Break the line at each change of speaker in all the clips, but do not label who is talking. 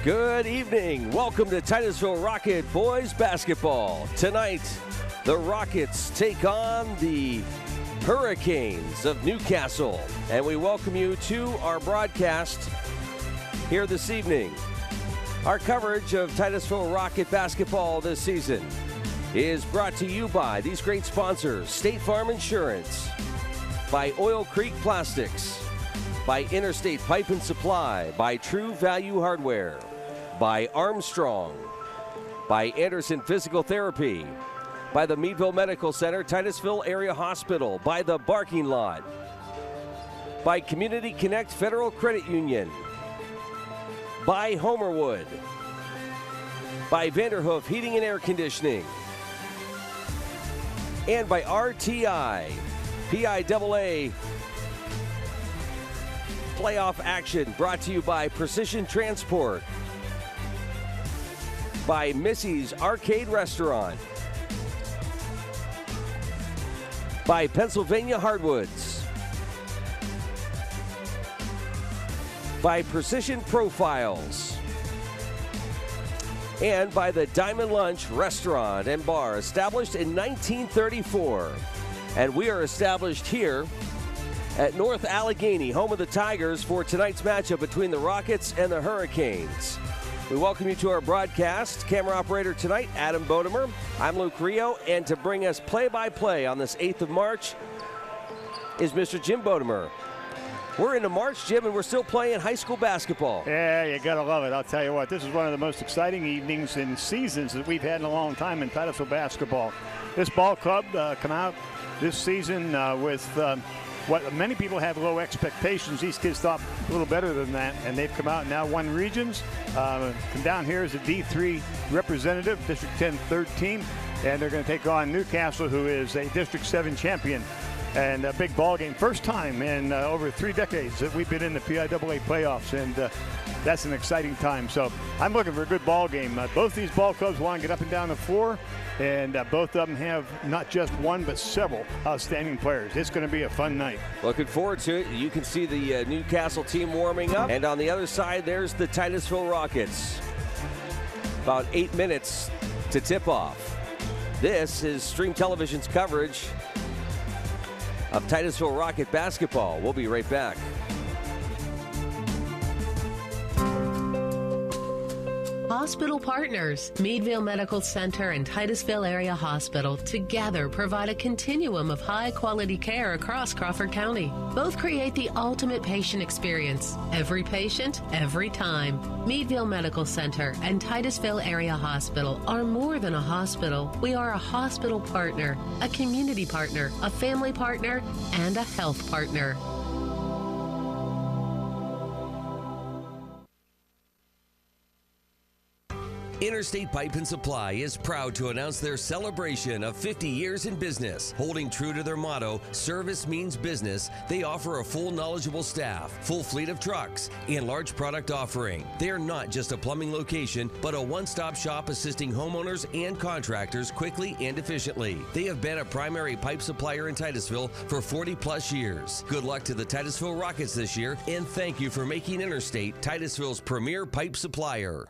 Good evening. Welcome to Titusville Rocket boys basketball. Tonight, the Rockets take on the Hurricanes of Newcastle. And we welcome you to our broadcast here this evening. Our coverage of Titusville Rocket basketball this season is brought to you by these great sponsors: State Farm Insurance, by Oil Creek Plastics, by Interstate Pipe and Supply, by True Value Hardware, by Armstrong, by Anderson Physical Therapy, by the Meadville Medical Center, Titusville Area Hospital, by the Barking Lot, by Community Connect Federal Credit Union, by Homerwood, by Vanderhoof Heating and Air Conditioning, and by RTI, PIAA playoff action brought to you by Precision Transport, by Missy's Arcade Restaurant, by Pennsylvania Hardwoods, by Precision Profiles, and by the Diamond Lunch Restaurant and Bar, established in 1934. And we are established here at North Allegheny, home of the Tigers, for tonight's matchup between the Rockets and the Hurricanes. We welcome you to our broadcast. Camera operator tonight, Adam Bodemer. I'm Luke Rio, and to bring us play-by-play on this 8th of March is Mr. Jim Bodemer. We're into March, Jim, and we're still playing high school basketball.
Yeah, you gotta love it. I'll tell you what, this is one of the most exciting evenings and seasons that we've had in a long time in Titusville basketball. This ball club come out this season with what many people have low expectations. These kids thought a little better than that, and they've come out and now won regions. Come down here as a D3 representative, District 10 third team, and they're going to take on Newcastle, who is a District 7 champion. And a big ball game. First time in over 3 decades that we've been in the PIAA playoffs, and that's an exciting time. So I'm looking for a good ball game. Both these ball clubs want to get up and down the floor, and both of them have not just one but several outstanding players. It's going to be a fun night.
Looking forward to it. You can see the Newcastle team warming up, and on the other side there's the Titusville Rockets. About 8 minutes to tip off. This is Stream Television's coverage of Titusville Rocket basketball. We'll be right back.
Hospital partners, Meadville Medical Center and Titusville Area Hospital together provide a continuum of high-quality care across Crawford County. Both create the ultimate patient experience. Every patient, every time. Meadville Medical Center and Titusville Area Hospital are more than a hospital. We are a hospital partner, a community partner, a family partner, and a health partner.
Interstate Pipe and Supply is proud to announce their celebration of 50 years in business. Holding true to their motto, service means business, they offer a full knowledgeable staff, full fleet of trucks, and large product offering. They are not just a plumbing location, but a one-stop shop assisting homeowners and contractors quickly and efficiently. They have been a primary pipe supplier in Titusville for 40-plus years. Good luck to the Titusville Rockets this year, and thank you for making Interstate Titusville's premier pipe supplier.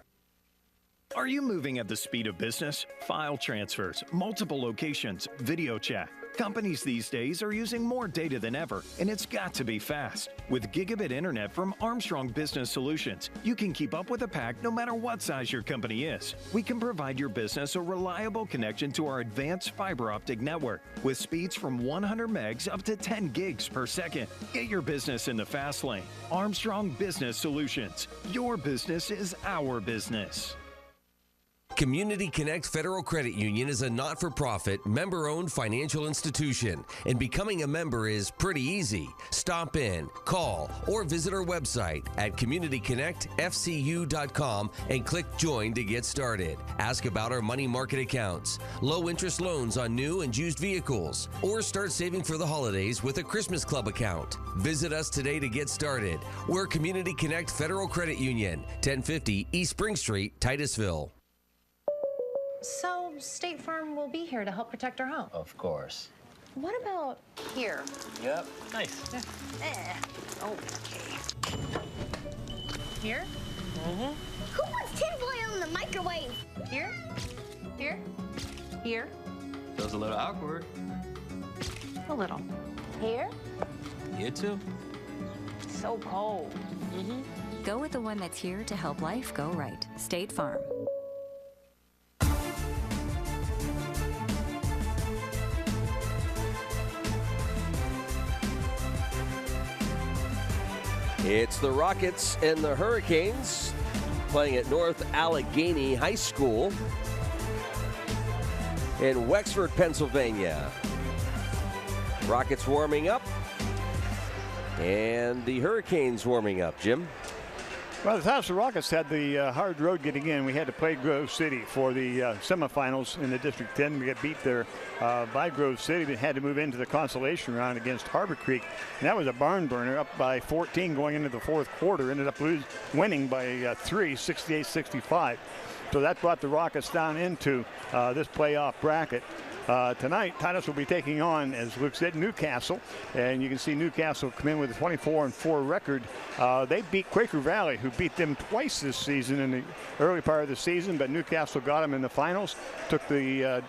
Are you moving at the speed of business? File transfers, multiple locations, video chat. Companies these days are using more data than ever, and it's got to be fast. With gigabit internet from Armstrong Business Solutions, you can keep up with a pack no matter what size your company is. We can provide your business a reliable connection to our advanced fiber optic network with speeds from 100 megs up to 10 gigs per second. Get your business in the fast lane. Armstrong Business Solutions. Your business is our business.
Community Connect Federal Credit Union is a not-for-profit, member-owned financial institution, and becoming a member is pretty easy. Stop in, call, or visit our website at communityconnectfcu.com and click Join to get started. Ask about our money market accounts, low-interest loans on new and used vehicles, or start saving for the holidays with a Christmas Club account. Visit us today to get started. We're Community Connect Federal Credit Union, 1050 East Spring Street, Titusville.
So State Farm will be here to help protect our home?
Of course.
What about here?
Yep. Nice.
Okay. Here?
Who puts tinfoil in the microwave?
Here, here, here.
Feels a little awkward.
A little.
Here?
You too.
So cold.
Go with the one that's here to help life go right. State Farm.
It's the Rockets and the Hurricanes playing at North Allegheny High School in Wexford, Pennsylvania. Rockets warming up and the Hurricanes warming up. Jim?
Well, the Titusville Rockets had the hard road getting in. We had to play Grove City for the semifinals in the District 10. We got beat there by Grove City, but had to move into the consolation round against Harbor Creek. And that was a barn burner, up by 14 going into the fourth quarter. Ended up winning by 3, 68-65. So that brought the Rockets down into this playoff bracket. Tonight, Titus will be taking on, as Luke said, Newcastle. And you can see Newcastle come in with a 24-4 record. They beat Quaker Valley, who beat them twice this season in the early part of the season. But Newcastle got them in the finals, took the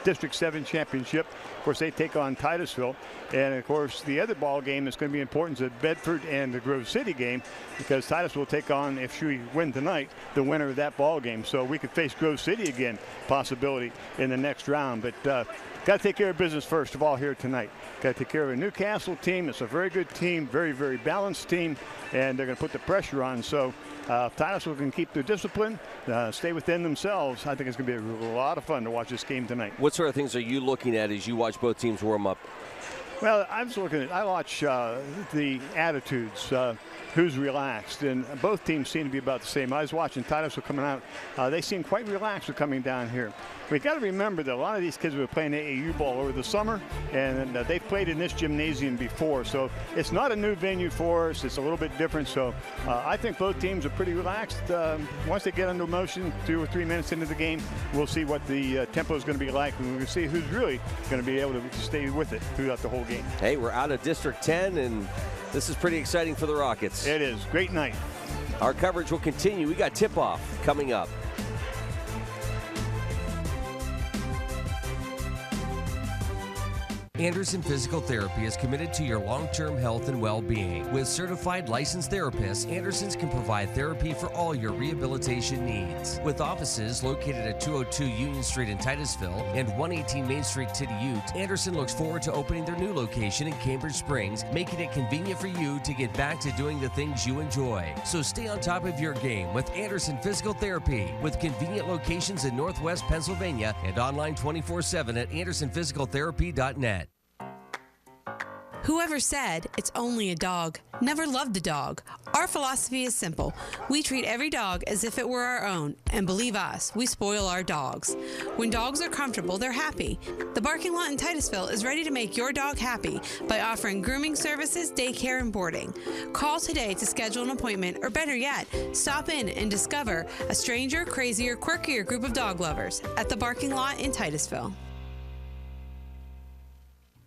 District 7 championship. Of course, they take on Titusville. And, of course, the other ball game is going to be important to Bedford and the Grove City game, because Titus will take on, if we win tonight, the winner of that ball game. So we could face Grove City again, possibility in the next round. But got to take care of business first of all here tonight. Got to take care of a Newcastle team. It's a very good team, very, very balanced team, and they're going to put the pressure on. So if Titusville can keep their discipline, stay within themselves, I think it's going to be a lot of fun to watch this game tonight.
What sort of things are you looking at as you watch both teams warm up?
Well, I watch the attitudes, who's relaxed, and both teams seem to be about the same. I was watching Titusville coming out. They seem quite relaxed with coming down here. We've got to remember that a lot of these kids were playing AAU ball over the summer, and they've played in this gymnasium before. So it's not a new venue for us. It's a little bit different. So I think both teams are pretty relaxed. Once they get under motion, 2 or 3 minutes into the game, we'll see what the tempo is going to be like, and we'll see who's really going to be able to stay with it throughout the whole game.
Hey, we're out of District 10, and this is pretty exciting for the Rockets.
It is. Great night.
Our coverage will continue. We got tip-off coming up.
Anderson Physical Therapy is committed to your long-term health and well-being. With certified licensed therapists, Anderson's can provide therapy for all your rehabilitation needs. With offices located at 202 Union Street in Titusville and 118 Main Street, Tityute, Anderson looks forward to opening their new location in Cambridge Springs, making it convenient for you to get back to doing the things you enjoy. So stay on top of your game with Anderson Physical Therapy, with convenient locations in Northwest Pennsylvania and online 24/7 at andersonphysicaltherapy.net.
Whoever said it's only a dog never loved a dog. Our philosophy is simple. We treat every dog as if it were our own, and believe us, we spoil our dogs. When dogs are comfortable, they're happy. The Barking Lot in Titusville is ready to make your dog happy by offering grooming services, daycare, and boarding. Call today to schedule an appointment, or better yet, stop in and discover a stranger, crazier, quirkier group of dog lovers at the Barking Lot in Titusville.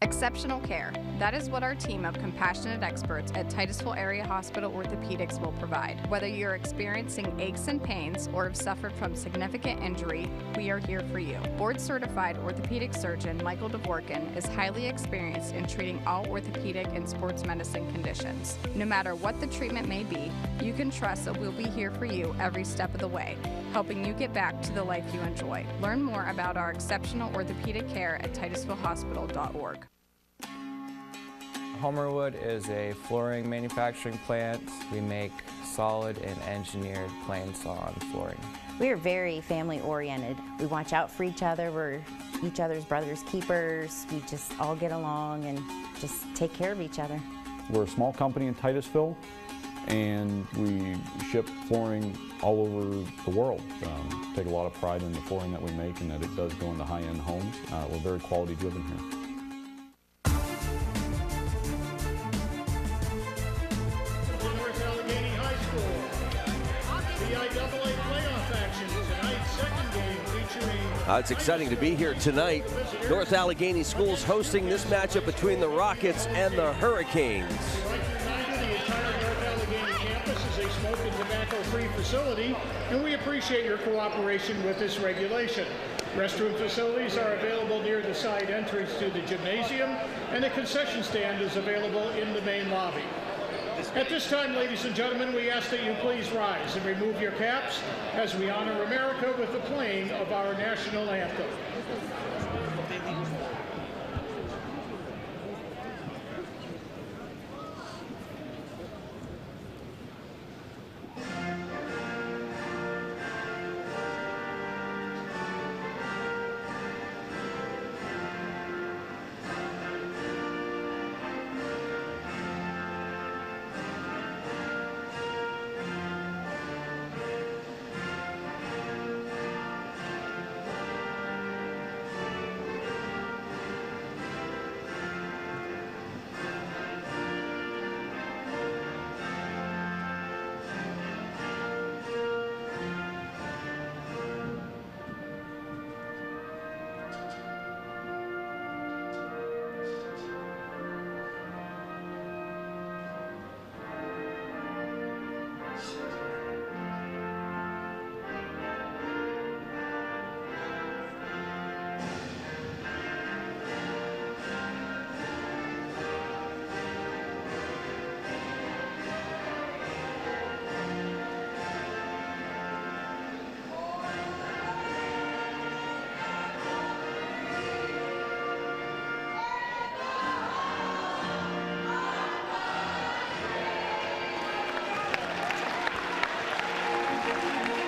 Exceptional care. That is what our team of compassionate experts at Titusville Area Hospital Orthopedics will provide. Whether you're experiencing aches and pains or have suffered from significant injury, we are here for you. Board-certified orthopedic surgeon Michael Dvorkin is highly experienced in treating all orthopedic and sports medicine conditions. No matter what the treatment may be, you can trust that we'll be here for you every step of the way, helping you get back to the life you enjoy. Learn more about our exceptional orthopedic care at titusvillehospital.org.
Homerwood is a flooring manufacturing plant. We make solid and engineered plain sawn flooring.
We are very family oriented. We watch out for each other. We're each other's brothers' keepers. We just all get along and just take care of each other.
We're a small company in Titusville, and we ship flooring all over the world. Take a lot of pride in the flooring that we make and that it does go into high-end homes. We're very quality driven here.
North Allegheny High School. The IAA playoff action tonight, second game featuring...
It's exciting to be here tonight. North Allegheny Schools hosting this matchup between the Rockets and the Hurricanes.
The entire North Allegheny campus is
is a smoke and tobacco-free facility, and we appreciate your cooperation with this regulation. Restroom facilities are available near the side entrance to the gymnasium, and a concession stand is available in the main lobby. At this time, ladies and gentlemen, we ask that you please rise and remove your caps as we honor America with the playing of our national anthem.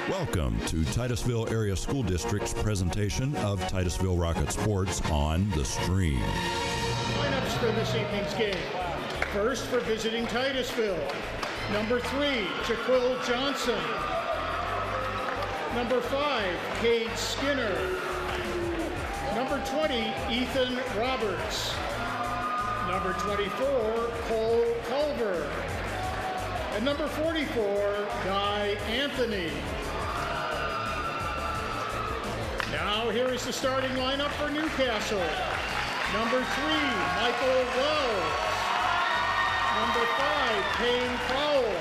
Welcome to Titusville Area School District's presentation of Titusville Rocket Sports on the Stream.
Lineups for this evening's game. First, for visiting Titusville, number 3, Jaquil Johnson. Number 5, Cade Skinner. Number 20, Ethan Roberts. Number 24, Cole Culver. And number 44, Guy Anthony. Now here is the starting lineup for Newcastle. Number 3, Michael Wells. Number 5, Payne Powell.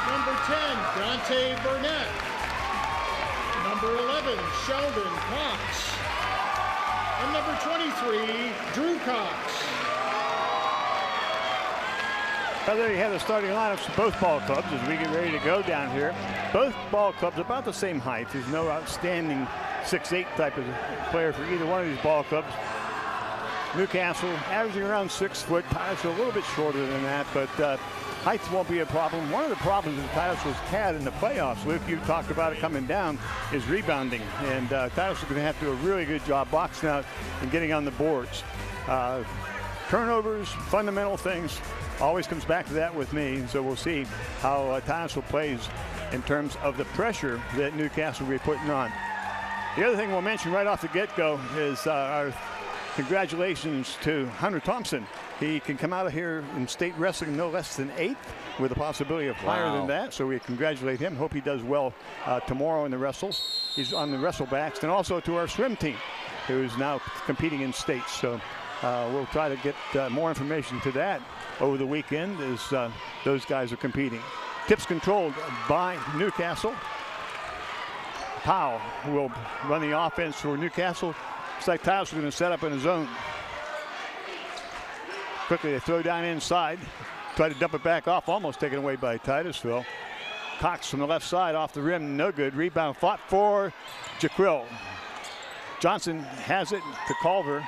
Number 10, Dante Burnett. Number 11, Sheldon Cox. And number 23, Drew Cox.
Well, there you have the starting lineups for both ball clubs as we get ready to go down here. Both ball clubs about the same height. There's no outstanding 6'8" type of player for either one of these ball clubs. Newcastle averaging around 6 foot. Titusville a little bit shorter than that, but height won't be a problem. One of the problems that Titusville's had in the playoffs, Luke, you talked about it coming down, is rebounding. And Titusville's going to have to do a really good job boxing out and getting on the boards. Turnovers, fundamental things. Always comes back to that with me, so we'll see how Titusville plays in terms of the pressure that Newcastle will be putting on. The other thing we'll mention right off the get-go is our congratulations to Hunter Thompson. He can come out of here in state wrestling no less than 8th with a possibility of higher than that, so we congratulate him. Hope he does well tomorrow in the wrestles. He's on the wrestlebacks, and also to our swim team, who is now competing in states. So we'll try to get more information to that over the weekend as those guys are competing. Tips controlled by Newcastle. Powell will run the offense for Newcastle. Looks like Titusville going to set up in a zone. Quickly they throw down inside. Try to dump it back off, almost taken away by Titusville. Cox from the left side off the rim, no good. Rebound fought for Jaquil. Johnson has it to Culver.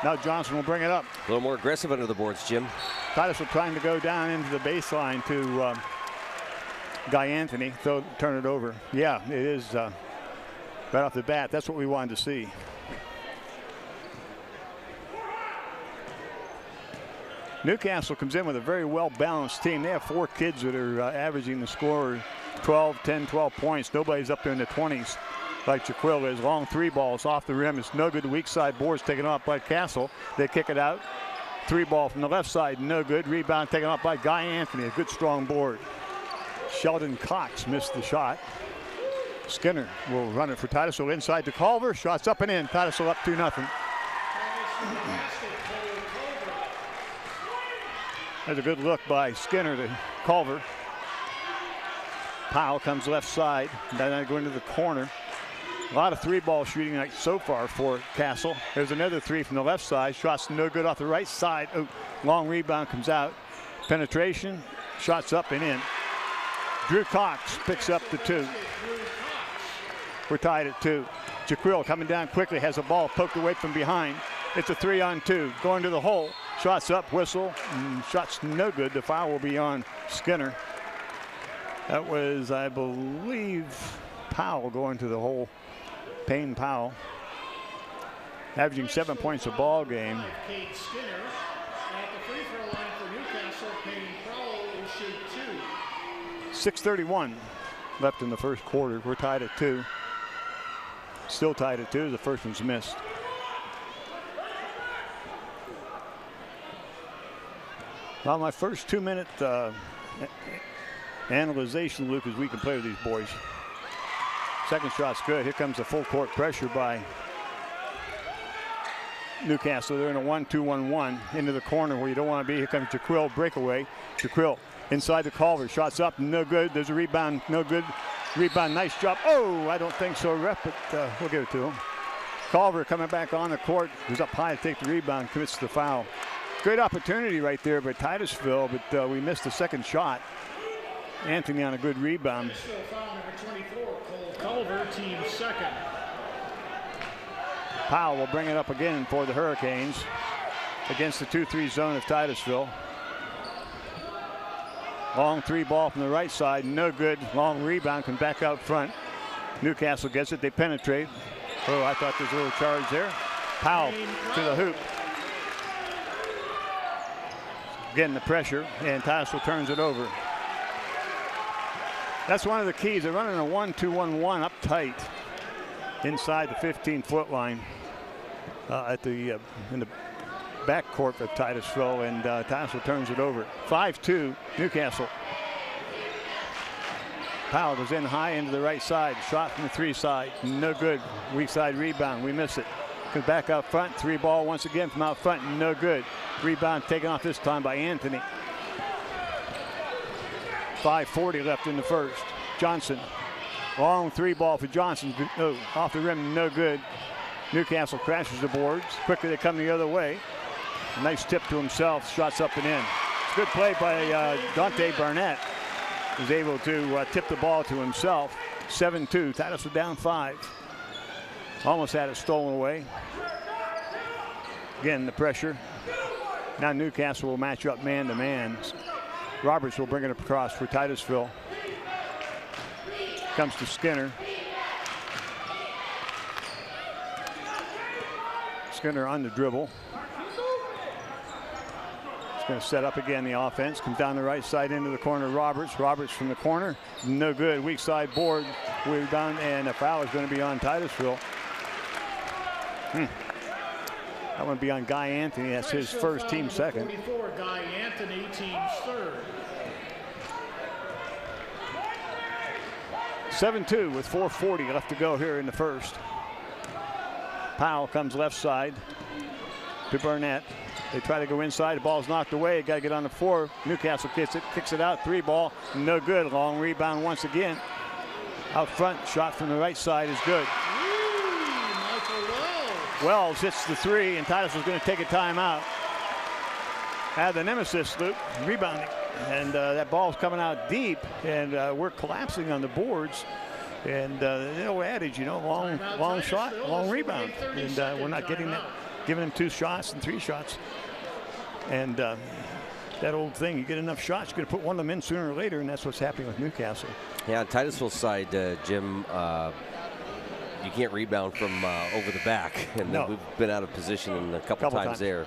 Now Johnson will bring it up.
A little more aggressive under the boards, Jim.
Titusville trying to go down into the baseline to Guy Anthony. Turn it over. Yeah, it is right off the bat. That's what we wanted to see. Newcastle comes in with a very well-balanced team. They have 4 kids that are averaging the score 12, 10, 12 points. Nobody's up there in the 20s like Jaquil is. Long 3 balls off the rim. It's no good. Weak side boards taken off by Castle. They kick it out. 3 ball from the left side, no good. Rebound taken off by Guy Anthony. A good strong board. Sheldon Cox missed the shot. Skinner will run it for Titusville inside to Culver. Shots up and in. Titusville up 2-0. There's a good look by Skinner to Culver. Powell comes left side. Then I go into the corner. A lot of three-ball shooting so far for Castle. There's another three from the left side. Shot's no good off the right side. Oh, long rebound comes out. Penetration. Shots up and in. Drew Cox picks up the 2. We're tied at 2. Jaquil coming down quickly, has the ball poked away from behind. It's a 3-on-2. Going to the hole. Shots up, whistle. Shots no good. The foul will be on Skinner. That was, I believe, Powell going to the hole. Payne Powell. Averaging 7 points a ball game.
Kate Skinner at the free throw line for Newcastle. Payne Powell will shoot
6:31 left in the first quarter. We're tied at 2. Still tied at 2. The first one's missed. Well, my first 2-minute analyzation, Luke, is we can play with these boys. Second shot's good. Here comes the full court pressure by Newcastle. They're in a 1-2-1-1 into the corner where you don't want to be. Here comes Jaquil, breakaway. Jaquil inside the Culver. Shots up, no good. There's a rebound, no good. Rebound, nice job. Oh, I don't think so, ref, but we'll give it to him. Culver coming back on the court. Goes up high to take the rebound, commits the foul. Great opportunity right there by Titusville, but we missed the second shot. Anthony on a good rebound.
Titusville foul number 24, Cole Culver, team second.
Powell will bring it up again for the Hurricanes against the 2-3 zone of Titusville. Long three ball from the right side, no good. Long rebound, comes back out front. Newcastle gets it, they penetrate. Oh, I thought there was a little charge there. Powell to the hoop. Getting the pressure, and Titusville turns it over. That's one of the keys. They're running a 1-2-1-1 up tight inside the 15-foot line in the backcourt of Titusville, and Titusville turns it over. 5-2 Newcastle. Powell goes in high into the right side. Shot from the 3 side. No good. Weak side rebound. We miss it. Comes back out front. 3 ball once again from out front. No good. Rebound taken off this time by Anthony. 5:40 left in the first. Johnson. Long 3 ball for Johnson. Oh, off the rim. No good. Newcastle crashes the boards. Quickly they come the other way. Nice tip to himself. Shots up and in. It's a good play by Dante Barnett. Was able to tip the ball to himself. 7-2. Titusville down 5. Almost had it stolen away. Again, the pressure. Now Newcastle will match up man-to-man. Roberts will bring it across for Titusville. Comes to Skinner. Skinner on the dribble. He's going to set up again the offense. Comes down the right side into the corner. Roberts. Roberts from the corner. No good. Weak side board. We're done, and a foul is going to be on Titusville. That one be on Guy Anthony. That's his first, team second.
44, Guy Anthony, team's third.
7-2 with 4:40 left to go here in the first. Powell comes left side to Burnett. They try to go inside. The ball's knocked away. Got to get on the floor. Newcastle kicks it out. 3 ball. No good. Long rebound once again. Out front. Shot from the right side is good. Wells hits the 3, and Titusville's going to take a timeout. Have the nemesis, Luke, rebounding. And that ball's coming out deep, and we're collapsing on the boards. And the old adage, you know, long shot, long rebound. And we're not getting that, giving them 2 shots and 3 shots. And that old thing, you get enough shots, you're going to put one of them in sooner or later, and that's what's happening with Newcastle.
Yeah, on Titusville's side, Jim, you can't rebound from over the back, and we've been out of position a couple times there.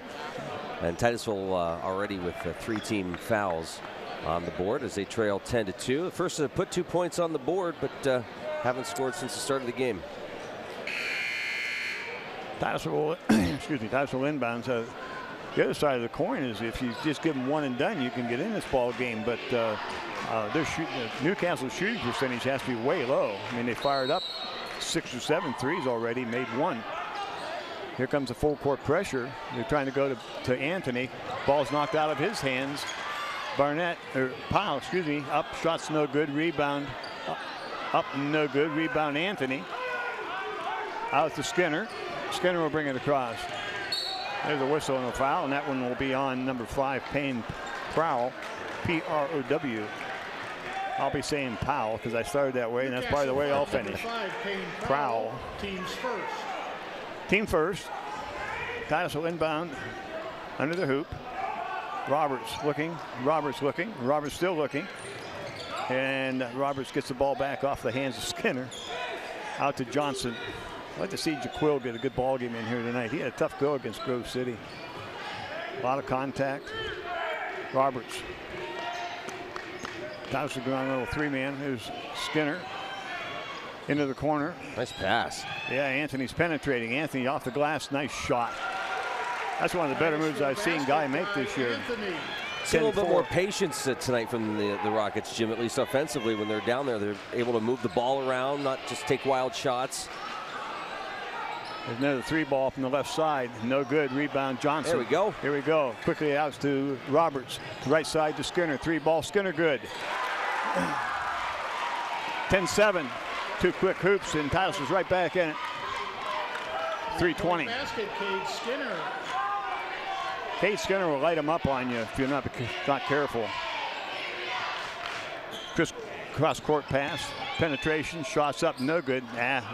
And Titusville already with 3 team fouls on the board as they trail 10-2. First, put 2 points on the board, but haven't scored since the start of the game.
Titusville, Titusville inbounds. The other side of the coin is if you just give them one and done, you can get in this ball game. But Newcastle's shooting percentage has to be way low. I mean, they fired up 6 or 7 threes already, made 1. Here comes the full court pressure. They're trying to go to Anthony. Ball's knocked out of his hands. Powell, up, shots no good, rebound. Up, no good. Rebound, Anthony. Out to Skinner. Skinner will bring it across. There's a whistle and a foul, and that one will be on number 5, Payne Prowl, P-R-O-W. I'll be saying Powell because I started that way, and that's probably the way I'll finish.
5, Payne
Prowl.
Team's first.
Team first. Titusville inbound under the hoop. Roberts looking. Roberts looking. Roberts still looking. And Roberts gets the ball back off the hands of Skinner. Out to Johnson. I'd like to see Jaquil get a good ball game in here tonight. He had a tough go against Grove City. A lot of contact. Roberts. Titusville going on a little 3-man. Here's Skinner. Into the corner.
Nice pass.
Yeah, Anthony's penetrating. Anthony off the glass. Nice shot. That's one of the better moves I've seen Guy make this year.
See a little bit more patience tonight from the Rockets, Jim, at least offensively. When they're down there, they're able to move the ball around, not just take wild shots.
There's another 3-ball from the left side. No good. Rebound, Johnson.
There we go.
Here we go. Quickly out to Roberts. Right side to Skinner. 3-ball. Skinner good. 10-7. 2 quick hoops, and Titusville's right back in it. 3:20.
Basket, Cade Skinner.
Cade Skinner will light him up on you if you're not careful. Chris cross-court pass. Penetration, shots up, no good.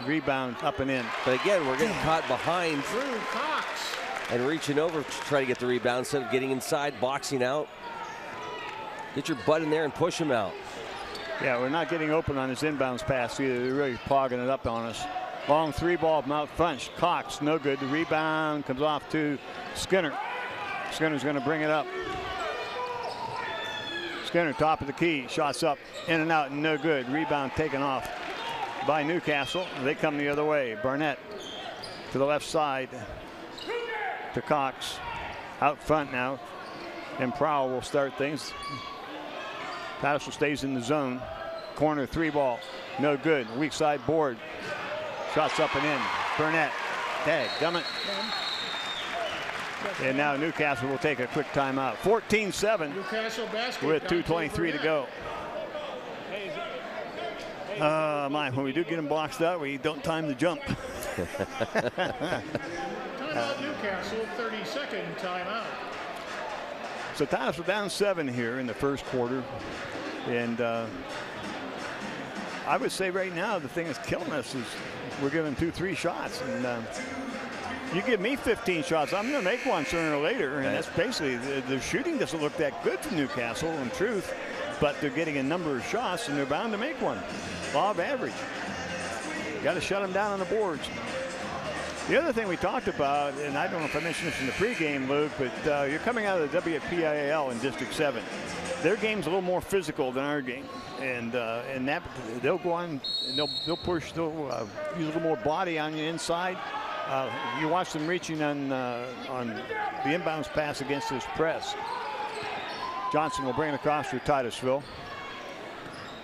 Rebound up and in.
But again, we're getting caught behind
Drew Cox.
and reaching over to try to get the rebound instead of getting inside, boxing out. Get your butt in there and push him out.
Yeah, we're not getting open on this inbounds pass either. They're really clogging it up on us. Long 3-ball from out front. Cox, no good. The rebound comes off to Skinner. Skinner's going to bring it up. Skinner, top of the key, shots up, in and out, no good. Rebound taken off by Newcastle. They come the other way. Barnett to the left side to Cox. Out front now, and Prowl will start things. Titusville stays in the zone. Corner 3-ball, no good. Weak side board. Shots up and in. Burnett, dadgummit. And now Newcastle will take a quick timeout. 14-7 with 2:23 to go. When we do get them boxed out, we don't time the jump.
Timeout Newcastle, 30-second timeout.
So Titusville down 7 here in the first quarter. And I would say right now the thing that's killing us is we're giving 2-3 shots. And you give me 15 shots, I'm going to make one sooner or later. And that's basically, the shooting doesn't look that good from Newcastle, in truth. But they're getting a number of shots, and they're bound to make one. Law of average. Got to shut them down on the boards. The other thing we talked about, and I don't know if I mentioned this in the pregame, Luke, but you're coming out of the WPIAL in District 7. Their game's a little more physical than our game, and that they'll go on, and they'll push, they'll use a little more body on you inside. You watch them reaching on the inbounds pass against this press. Johnson will bring it across for Titusville.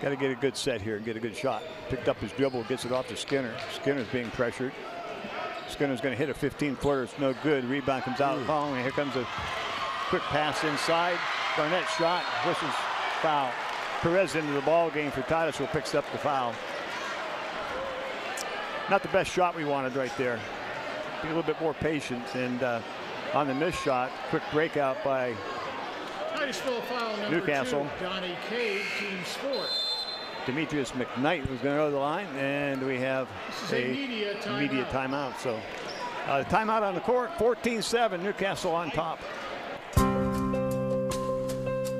Got to get a good set here and get a good shot. Picked up his dribble, gets it off to Skinner. Skinner's being pressured. Skinner's going to hit a 15-footer. It's no good. Rebound comes out following. Here comes a quick pass inside. Barnett shot. Whistles foul. Perez into the ball game for Titusville. Picks up the foul. Not the best shot we wanted right there. Be a little bit more patient. And on the missed shot, quick breakout by
Titusville foul number
Newcastle.
2, Donnie Cade, team sport.
Demetrius McKnight was going to go to the line, and we have
a media
timeout. So timeout on the court, 14-7, Newcastle on top.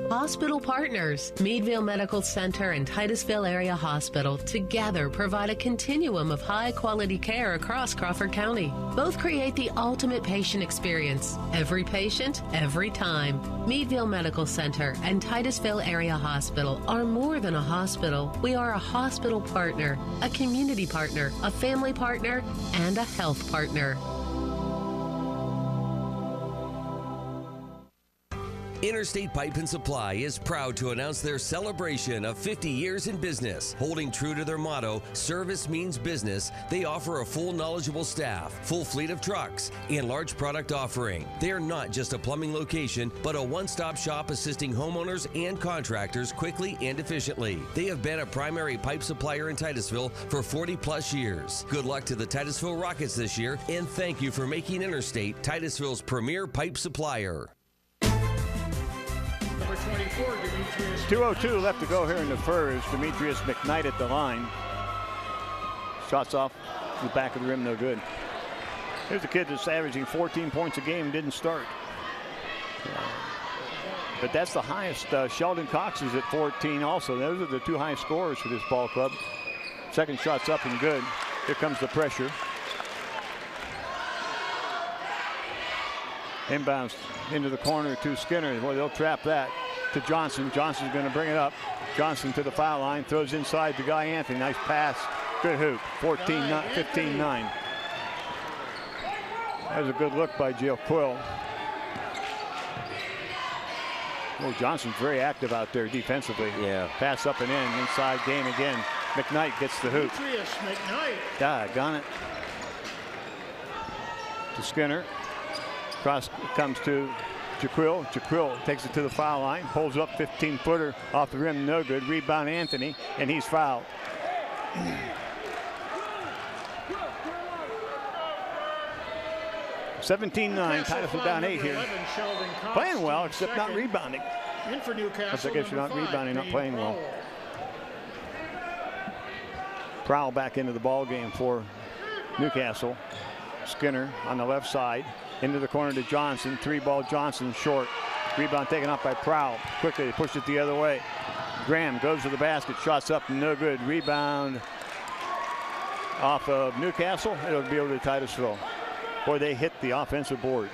Hospital partners, Meadville Medical Center and Titusville Area Hospital together provide a continuum of high-quality care across Crawford County. Both create the ultimate patient experience. Every patient, every time. Meadville Medical Center and Titusville Area Hospital are more than a hospital. We are a hospital partner, a community partner, a family partner, and a health partner.
Interstate Pipe and Supply is proud to announce their celebration of 50 years in business. Holding true to their motto, service means business, they offer a full knowledgeable staff, full fleet of trucks, and large product offering. They are not just a plumbing location, but a one-stop shop assisting homeowners and contractors quickly and efficiently. They have been a primary pipe supplier in Titusville for 40-plus years. Good luck to the Titusville Rockets this year, and thank you for making Interstate Titusville's premier pipe supplier.
2:02 left to go here in the first. Demetrius McKnight at the line. Shots off the back of the rim, no good. Here's a kid that's averaging 14 points a game, didn't start. But that's the highest. Sheldon Cox is at 14 also. Those are the two highest scorers for this ball club. Second shot's up and good. Here comes the pressure. Inbounds into the corner to Skinner. Boy, they'll trap that. To Johnson. Johnson's going to bring it up. Johnson to the foul line. Throws inside to Guy Anthony. Nice pass. Good hoop. 15-9. That was a good look by Jill Quill. Oh, Johnson's very active out there defensively.
Yeah.
Pass up and in. Inside game again. McKnight gets the hoop. Doggone it. To Skinner. Cross comes to Jaquil. Jaquil takes it to the foul line. Pulls up 15-footer off the rim. No good. Rebound Anthony. And he's fouled. (17-9). Titusville down 8 here. Playing well, except not rebounding. I guess you're not rebounding, not playing well. Prowl back into the ball game for Newcastle. Skinner on the left side. Into the corner to Johnson. 3-ball Johnson short. Rebound taken up by Prowl. Quickly they push it the other way. Graham goes to the basket. Shots up, no good. Rebound off of Newcastle. It'll be over to Titusville. Boy, they hit the offensive boards.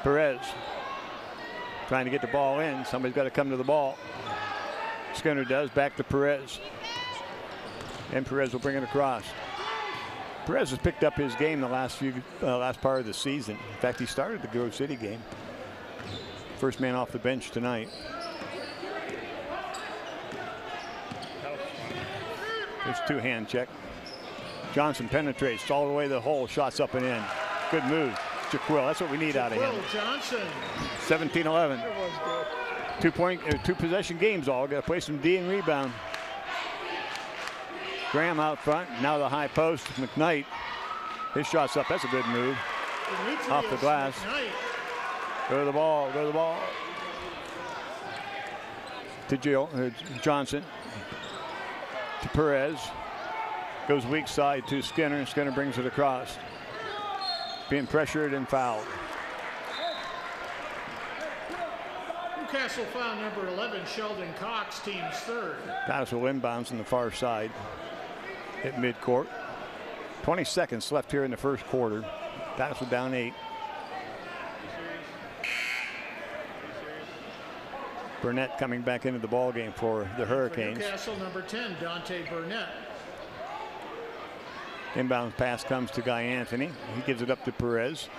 Perez trying to get the ball in. Somebody's got to come to the ball. Skinner does. Back to Perez. And Perez will bring it across. Perez has picked up his game the last part of the season. In fact, he started the Grove City game. First man off the bench tonight. There's two-hand check. Johnson penetrates all the way to the hole. Shots up and in. Good move. Jaquil. That's what we need out of him. 17-11. 2 possession games all. Got to play some D and rebound. Graham out front. Now the high post. McKnight. His shot's up. That's a good move. Off the glass. Go to the ball. Go to the ball. To Johnson. To Perez. Goes weak side to Skinner. Skinner brings it across. Being pressured and fouled.
Newcastle foul number 11, Sheldon Cox, team's third.
Titusville inbounds on the far side at midcourt. 20 seconds left here in the first quarter. Titusville down 8. Burnett coming back into the ball game for the Hurricanes.
For Newcastle number 10, Dante Burnett.
Inbound pass comes to Guy Anthony. He gives it up to Perez.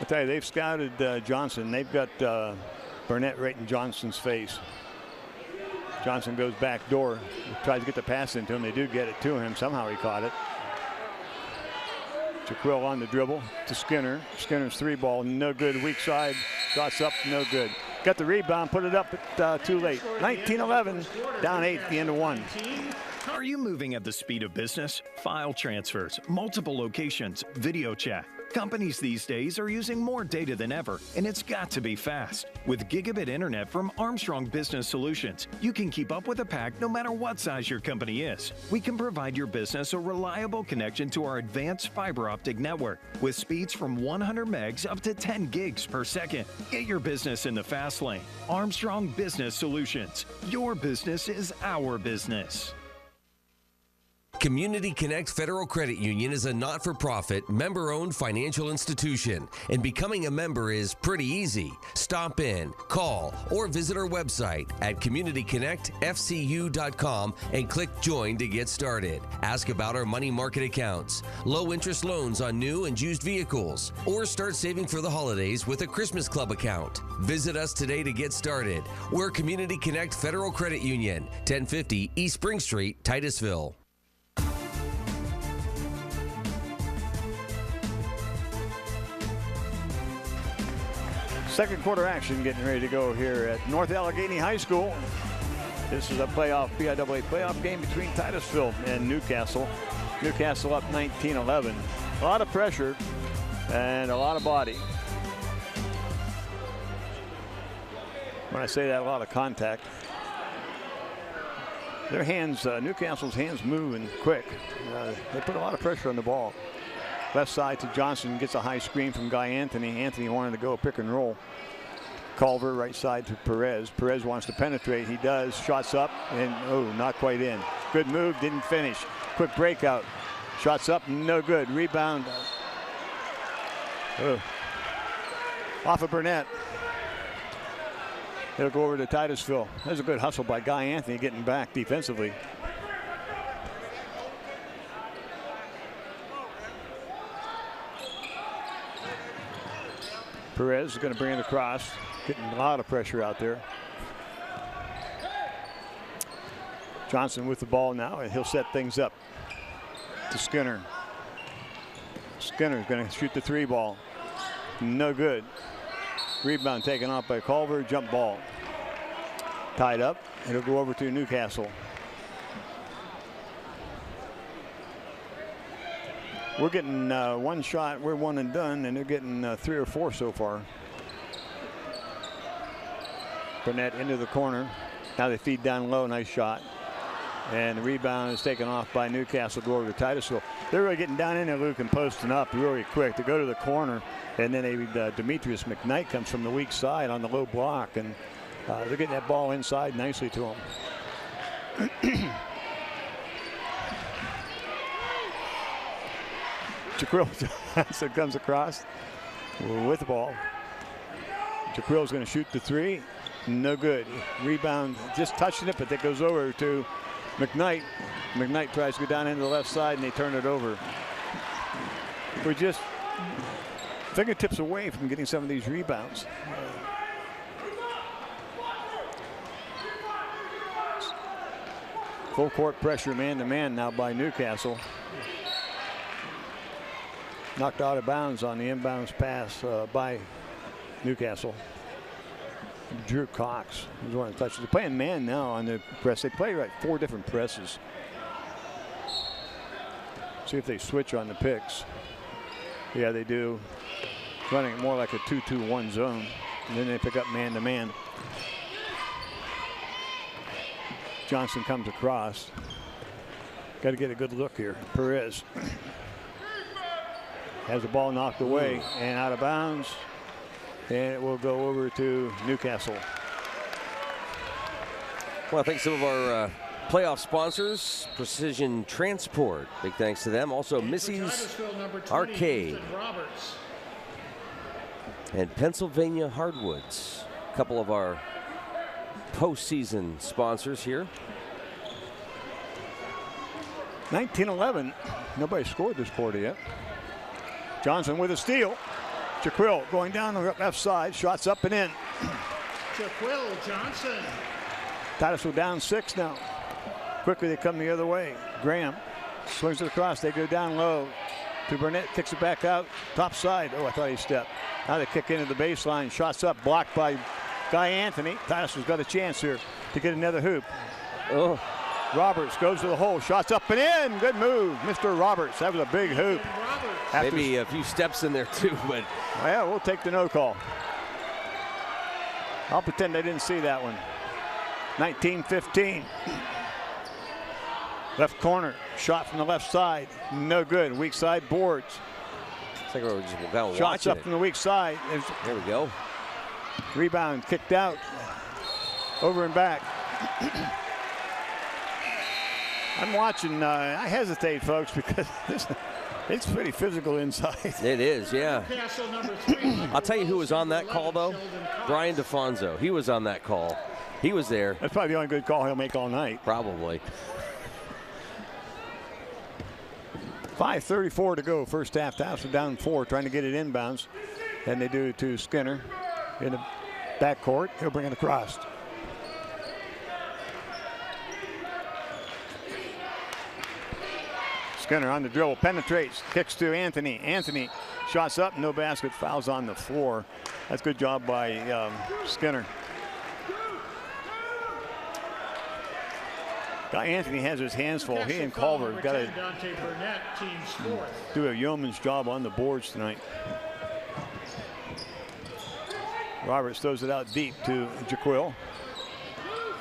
I tell you, they've scouted Johnson. They've got Burnett right in Johnson's face. Johnson goes back door, tries to get the pass into him. They do get it to him. Somehow he caught it. Jaquil on the dribble to Skinner. Skinner's 3-ball, no good. Weak side, shots up, no good. Got the rebound, put it up, but too late. 19-11, down 8 at the end of 1.
Are you moving at the speed of business? File transfers, multiple locations, video chat. Companies these days are using more data than ever, and it's got to be fast. With gigabit internet from Armstrong Business Solutions, you can keep up with a pack no matter what size your company is. We can provide your business a reliable connection to our advanced fiber optic network with speeds from 100 megs up to 10 gigs per second. Get your business in the fast lane. Armstrong Business Solutions. Your business is our business.
Community Connect Federal Credit Union is a not-for-profit, member-owned financial institution, and becoming a member is pretty easy. Stop in, call, or visit our website at communityconnectfcu.com and click Join to get started. Ask about our money market accounts, low-interest loans on new and used vehicles, or start saving for the holidays with a Christmas Club account. Visit us today to get started. We're Community Connect Federal Credit Union, 1050 East Spring Street, Titusville.
Second quarter action getting ready to go here at North Allegheny High School. This is a BIAA playoff game between Titusville and Newcastle. Newcastle up 19-11. A lot of pressure and a lot of body. When I say that, a lot of contact. Their hands, Newcastle's hands moving quick. They put a lot of pressure on the ball. Left side to Johnson, gets a high screen from Guy Anthony. Anthony wanted to go pick and roll. Culver right side to Perez. Perez wants to penetrate. He does. Shots up and not quite in. Good move, didn't finish. Quick breakout. Shots up, no good. Rebound. Off of Burnett. It'll go over to Titusville. There's a good hustle by Guy Anthony getting back defensively. Perez is going to bring it across. Getting a lot of pressure out there. Johnson with the ball now, and he'll set things up to Skinner. Skinner's going to shoot the three ball. No good. Rebound taken off by Culver. Jump ball. Tied up. It'll go over to Newcastle. We're getting one shot. We're one and done, and they're getting 3 or 4 so far. Burnett into the corner. Now they feed down low. Nice shot. And the rebound is taken off by Newcastle. Go over to Titusville. They're really getting down in there, Luke, and posting up really quick to go to the corner. And then Demetrius McKnight comes from the weak side on the low block. And they're getting that ball inside nicely to him. Jaquil Johnson comes across with the ball. Jaquil's going to shoot the three. No good. Rebound, just touching it, but that goes over to McKnight. McKnight tries to go down into the left side, and they turn it over. We're just fingertips away from getting some of these rebounds. Full court pressure, man-to-man now by Newcastle. Knocked out of bounds on the inbounds pass by Newcastle. Drew Cox was one of the touches. They're playing man now on the press. They play like 4 different presses. See if they switch on the picks. Yeah, they do. Running it more like a 2-2-1 zone. And then they pick up man-to-man. Johnson comes across. Got to get a good look here. Perez has the ball knocked away and out of bounds. And it will go over to Newcastle.
Well, thanks to some of our playoff sponsors, Precision Transport. Big thanks to them. Also, Missy's Arcade and Pennsylvania Hardwoods. A couple of our postseason sponsors here.
19-11. Nobody scored this quarter yet. Johnson with a steal. Jaquil going down the left side. Shots up and in.
Jaquil Johnson.
Titusville down 6 now. Quickly they come the other way. Graham swings it across. They go down low to Burnett. Kicks it back out. Top side. Oh, I thought he stepped. Now they kick into the baseline. Shots up. Blocked by Guy Anthony. Titusville's got a chance here to get another hoop.
Oh.
Roberts goes to the hole. Shots up and in. Good move, Mr. Roberts. That was a big hoop.
Maybe a few steps in there too, but
yeah, we'll take the no call. I'll pretend I didn't see that one. 19-15. Left corner, shot from the left side, no good. Weak side boards.
It's like we're just kind of
shots up
it.
from the weak side.
There we go.
Rebound kicked out. Over and back. I'm watching. I hesitate, folks, because it's pretty physical inside.
It is, yeah.
Newcastle number 3.
I'll tell you who was on that call, though. Brian DeFonso. He was on that call. He was there.
That's probably the only good call he'll make all night.
Probably.
5:34 to go. First half. Titusville down 4, trying to get it inbounds. And they do to Skinner in the backcourt. He'll bring it across. Skinner on the dribble, penetrates, kicks to Anthony. Anthony shots up, no basket, fouls on the floor. That's a good job by Skinner. Guy Anthony has his hands full. He and Culver got to do a yeoman's job on the boards tonight. Roberts throws it out deep to Jaquil.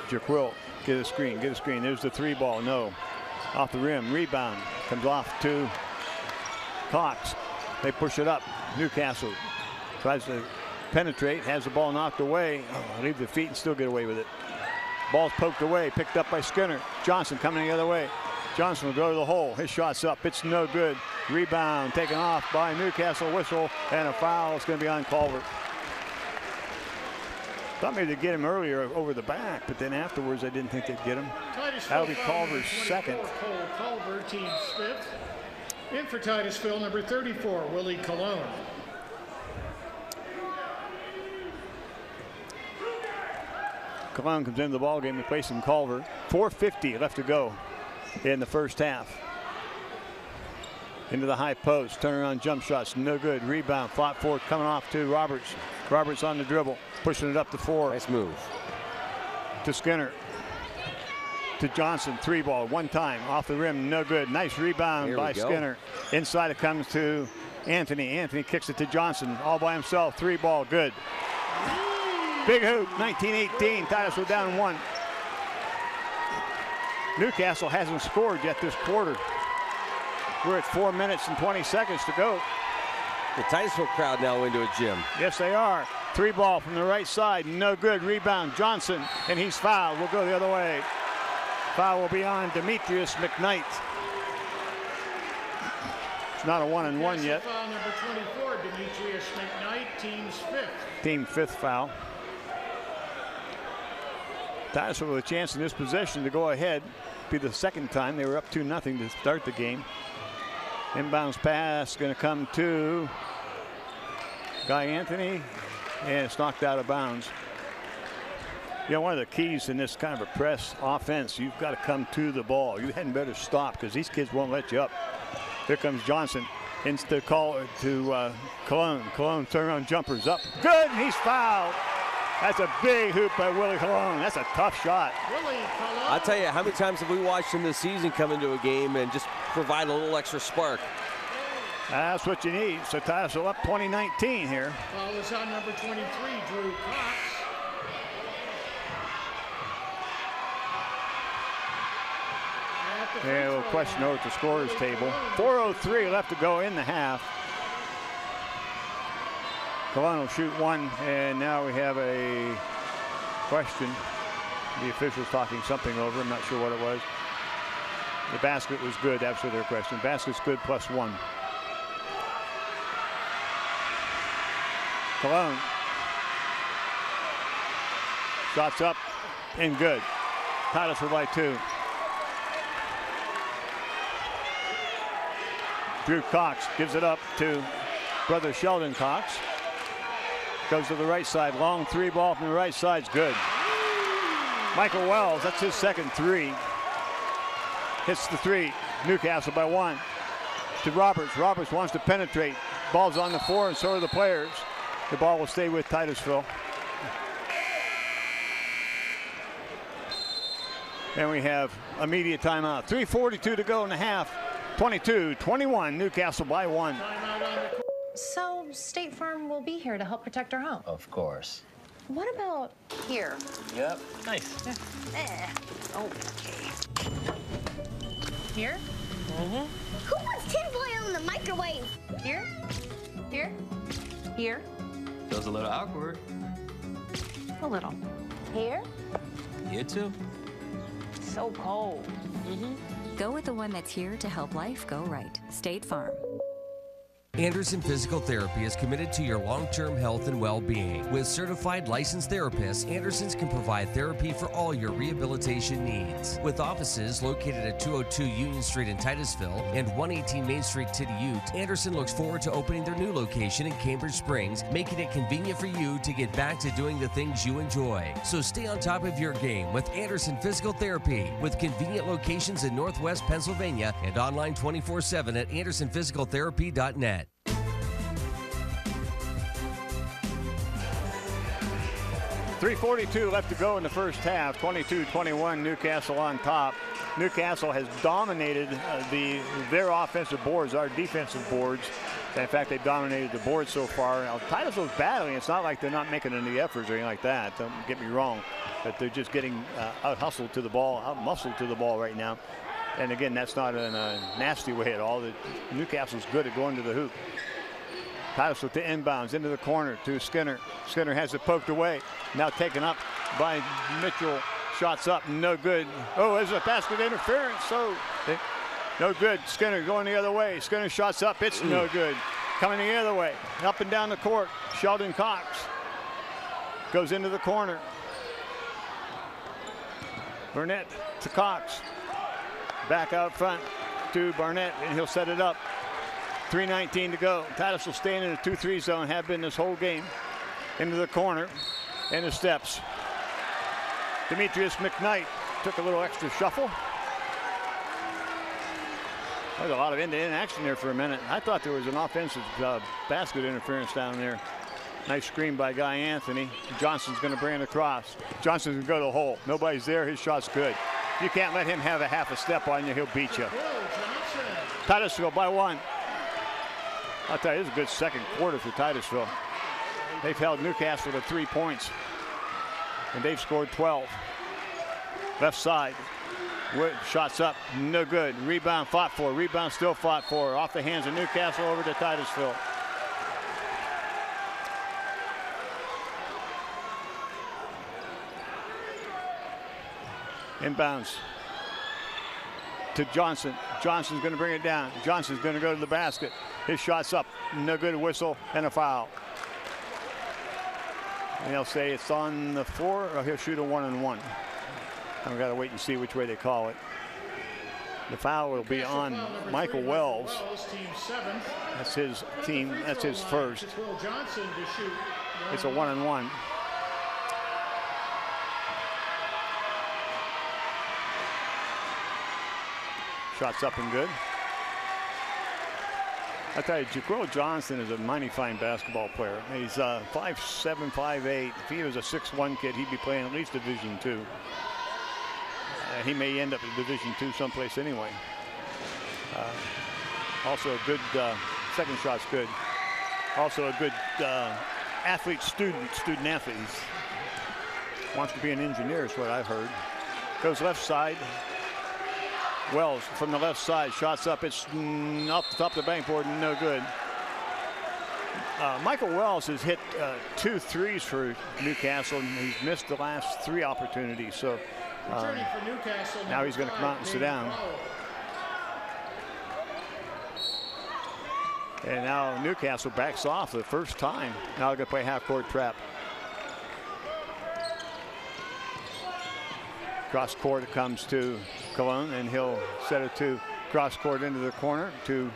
Jaquil, get a screen, get a screen. There's the 3 ball, no. Off the rim, rebound. Comes off to Cox. They push it up. Newcastle tries to penetrate, has the ball knocked away. Leave the feet and still get away with it. Ball's poked away, picked up by Skinner. Johnson coming the other way. Johnson will go to the hole. His shot's up. It's no good. Rebound taken off by Newcastle. Whistle and a foul. It's going to be on Culver. Thought maybe they'd get him earlier over the back, but then afterwards I didn't think they'd get him. That'll be Culver's second.
Cole Culver, team's 5th. In for Titusville, number 34, Willie Cologne.
Cologne comes into the ballgame, replacing Culver. 4:50 left to go in the first half. Into the high post, turnaround jump shots, no good. Rebound, fought for, coming off to Roberts. Roberts on the dribble, pushing it up the floor.
Nice move.
To Skinner. To Johnson, 3 ball, one time, off the rim, no good. Nice rebound by Skinner. Inside it comes to Anthony. Anthony kicks it to Johnson, all by himself, 3 ball, good. Big hoop, 19-18, Titusville down 1. Newcastle hasn't scored yet this quarter. We're at 4 minutes and 20 seconds to go.
The Titusville crowd now into a gym.
Yes, they are. 3 ball from the right side, no good. Rebound, Johnson, and he's fouled. We'll go the other way. Foul will be on Demetrius McKnight. It's not a 1-and-1 yet.
Foul number 24, Demetrius McKnight, team's 5th.
Team 5th foul. Titusville with a chance in this possession to go ahead. Be the second time. They were up 2-0 to start the game. Inbounds pass going to come to Guy Anthony, and it's knocked out of bounds. You know, one of the keys in this kind of a press offense, you've got to come to the ball. You hadn't better stop because these kids won't let you up. Here comes Johnson. Into call to Cologne. Cologne turnaround jumpers up. Good, and he's fouled. That's a big hoop by Willie Cologne. That's a tough shot.
I'll tell you, how many times have we watched him this season come into a game and just provide a little extra spark?
That's what you need. So Titusville up 20-19 here.
Foul is on number 23, Drew Cox.
Yeah, a little question over at the scorer's table. 4:03 left to go in the half. Cologne will shoot 1, and now we have a question. The official's talking something over. I'm not sure what it was. The basket was good. That's their question. Basket's good, +1. Cologne. Shots up and good. Titusville by 2. Drew Cox gives it up to brother Sheldon Cox. Goes to the right side. Long 3 ball from the right side's good. Michael Wells, that's his second 3. Hits the 3. Newcastle by 1. To Roberts. Roberts wants to penetrate. Ball's on the floor, and so are the players. The ball will stay with Titusville. And we have immediate timeout. 3:42 to go in the half. 22-21, Newcastle by 1.
So State Farm will be here to help protect our home.
Of course.
What about here?
Yep. Nice.
Okay. Here?
Who puts tinfoil in the microwave?
Here? Here? Here?
Feels a little awkward.
A little.
Here?
You too.
So cold.
Go with the one that's here to help life go right. State Farm.
Anderson Physical Therapy is committed to your long-term health and well-being. With certified licensed therapists, Andersons can provide therapy for all your rehabilitation needs. With offices located at 202 Union Street in Titusville and 118 Main Street, Ute, Anderson looks forward to opening their new location in Cambridge Springs, making it convenient for you to get back to doing the things you enjoy. So stay on top of your game with Anderson Physical Therapy, with convenient locations in Northwest Pennsylvania and online 24/7 at andersonphysicaltherapy.net.
3:42 left to go in the first half. 22-21, Newcastle on top. Newcastle has dominated their offensive boards, our defensive boards. In fact, they've dominated the board so far. Now, Titusville's battling. It's not like they're not making any efforts or anything like that. Don't get me wrong. But they're just getting out-hustled to the ball, out-muscled to the ball right now. And again, that's not in a nasty way at all. Newcastle's good at going to the hoop. Titusville to inbounds into the corner to Skinner. Skinner has it poked away. Now taken up by Mitchell. Shots up, no good. Oh, there's a basket interference. So no good. Skinner going the other way. Skinner shots up. It's no good. Coming the other way. Up and down the court. Sheldon Cox goes into the corner. Burnett to Cox. Back out front to Barnett, and he'll set it up. 3:19 to go. Titusville staying in a 2-3 zone, have been this whole game. Into the corner, and the steps. Demetrius McKnight took a little extra shuffle. There's a lot of end-to-end action there for a minute. I thought there was an offensive basket interference down there. Nice screen by Guy Anthony. Johnson's going to bring it across. Johnson's going to go to the hole. Nobody's there. His shot's good. You can't let him have a half a step on you. He'll beat you. Titusville by 1. I'll tell you, this is a good second quarter for Titusville. They've held Newcastle to 3 points, and they've scored 12. Left side. Shots up. No good. Rebound fought for. Rebound still fought for. Off the hands of Newcastle over to Titusville. Inbounds to Johnson. Johnson's going to bring it down. Johnson's going to go to the basket. His shot's up. No good. Whistle and a foul. And they'll say it's on the floor, or he'll shoot a 1-and-1. I've got to wait and see which way they call it. The foul will be on Michael Wells. That's his team. That's his first. It's a 1-and-1. Shots up and good. I tell you, Jaquil Johnson is a mighty fine basketball player. He's 5'7", 5'8". If he was a 6'1" kid, he'd be playing at least Division II. He may end up in Division II someplace anyway. Also a good second shot's good. Also a good student athlete. Wants to be an engineer is what I've heard. Goes left side. Wells from the left side, shots up. It's off the top of the backboard, no good. Michael Wells has hit 2 threes for Newcastle, and he's missed the last 3 opportunities. So now he's going to come out and sit down. And now Newcastle backs off the first time. Now they're going to play half-court trap. Cross court it comes to Cologne, and he'll set it to cross court into the corner to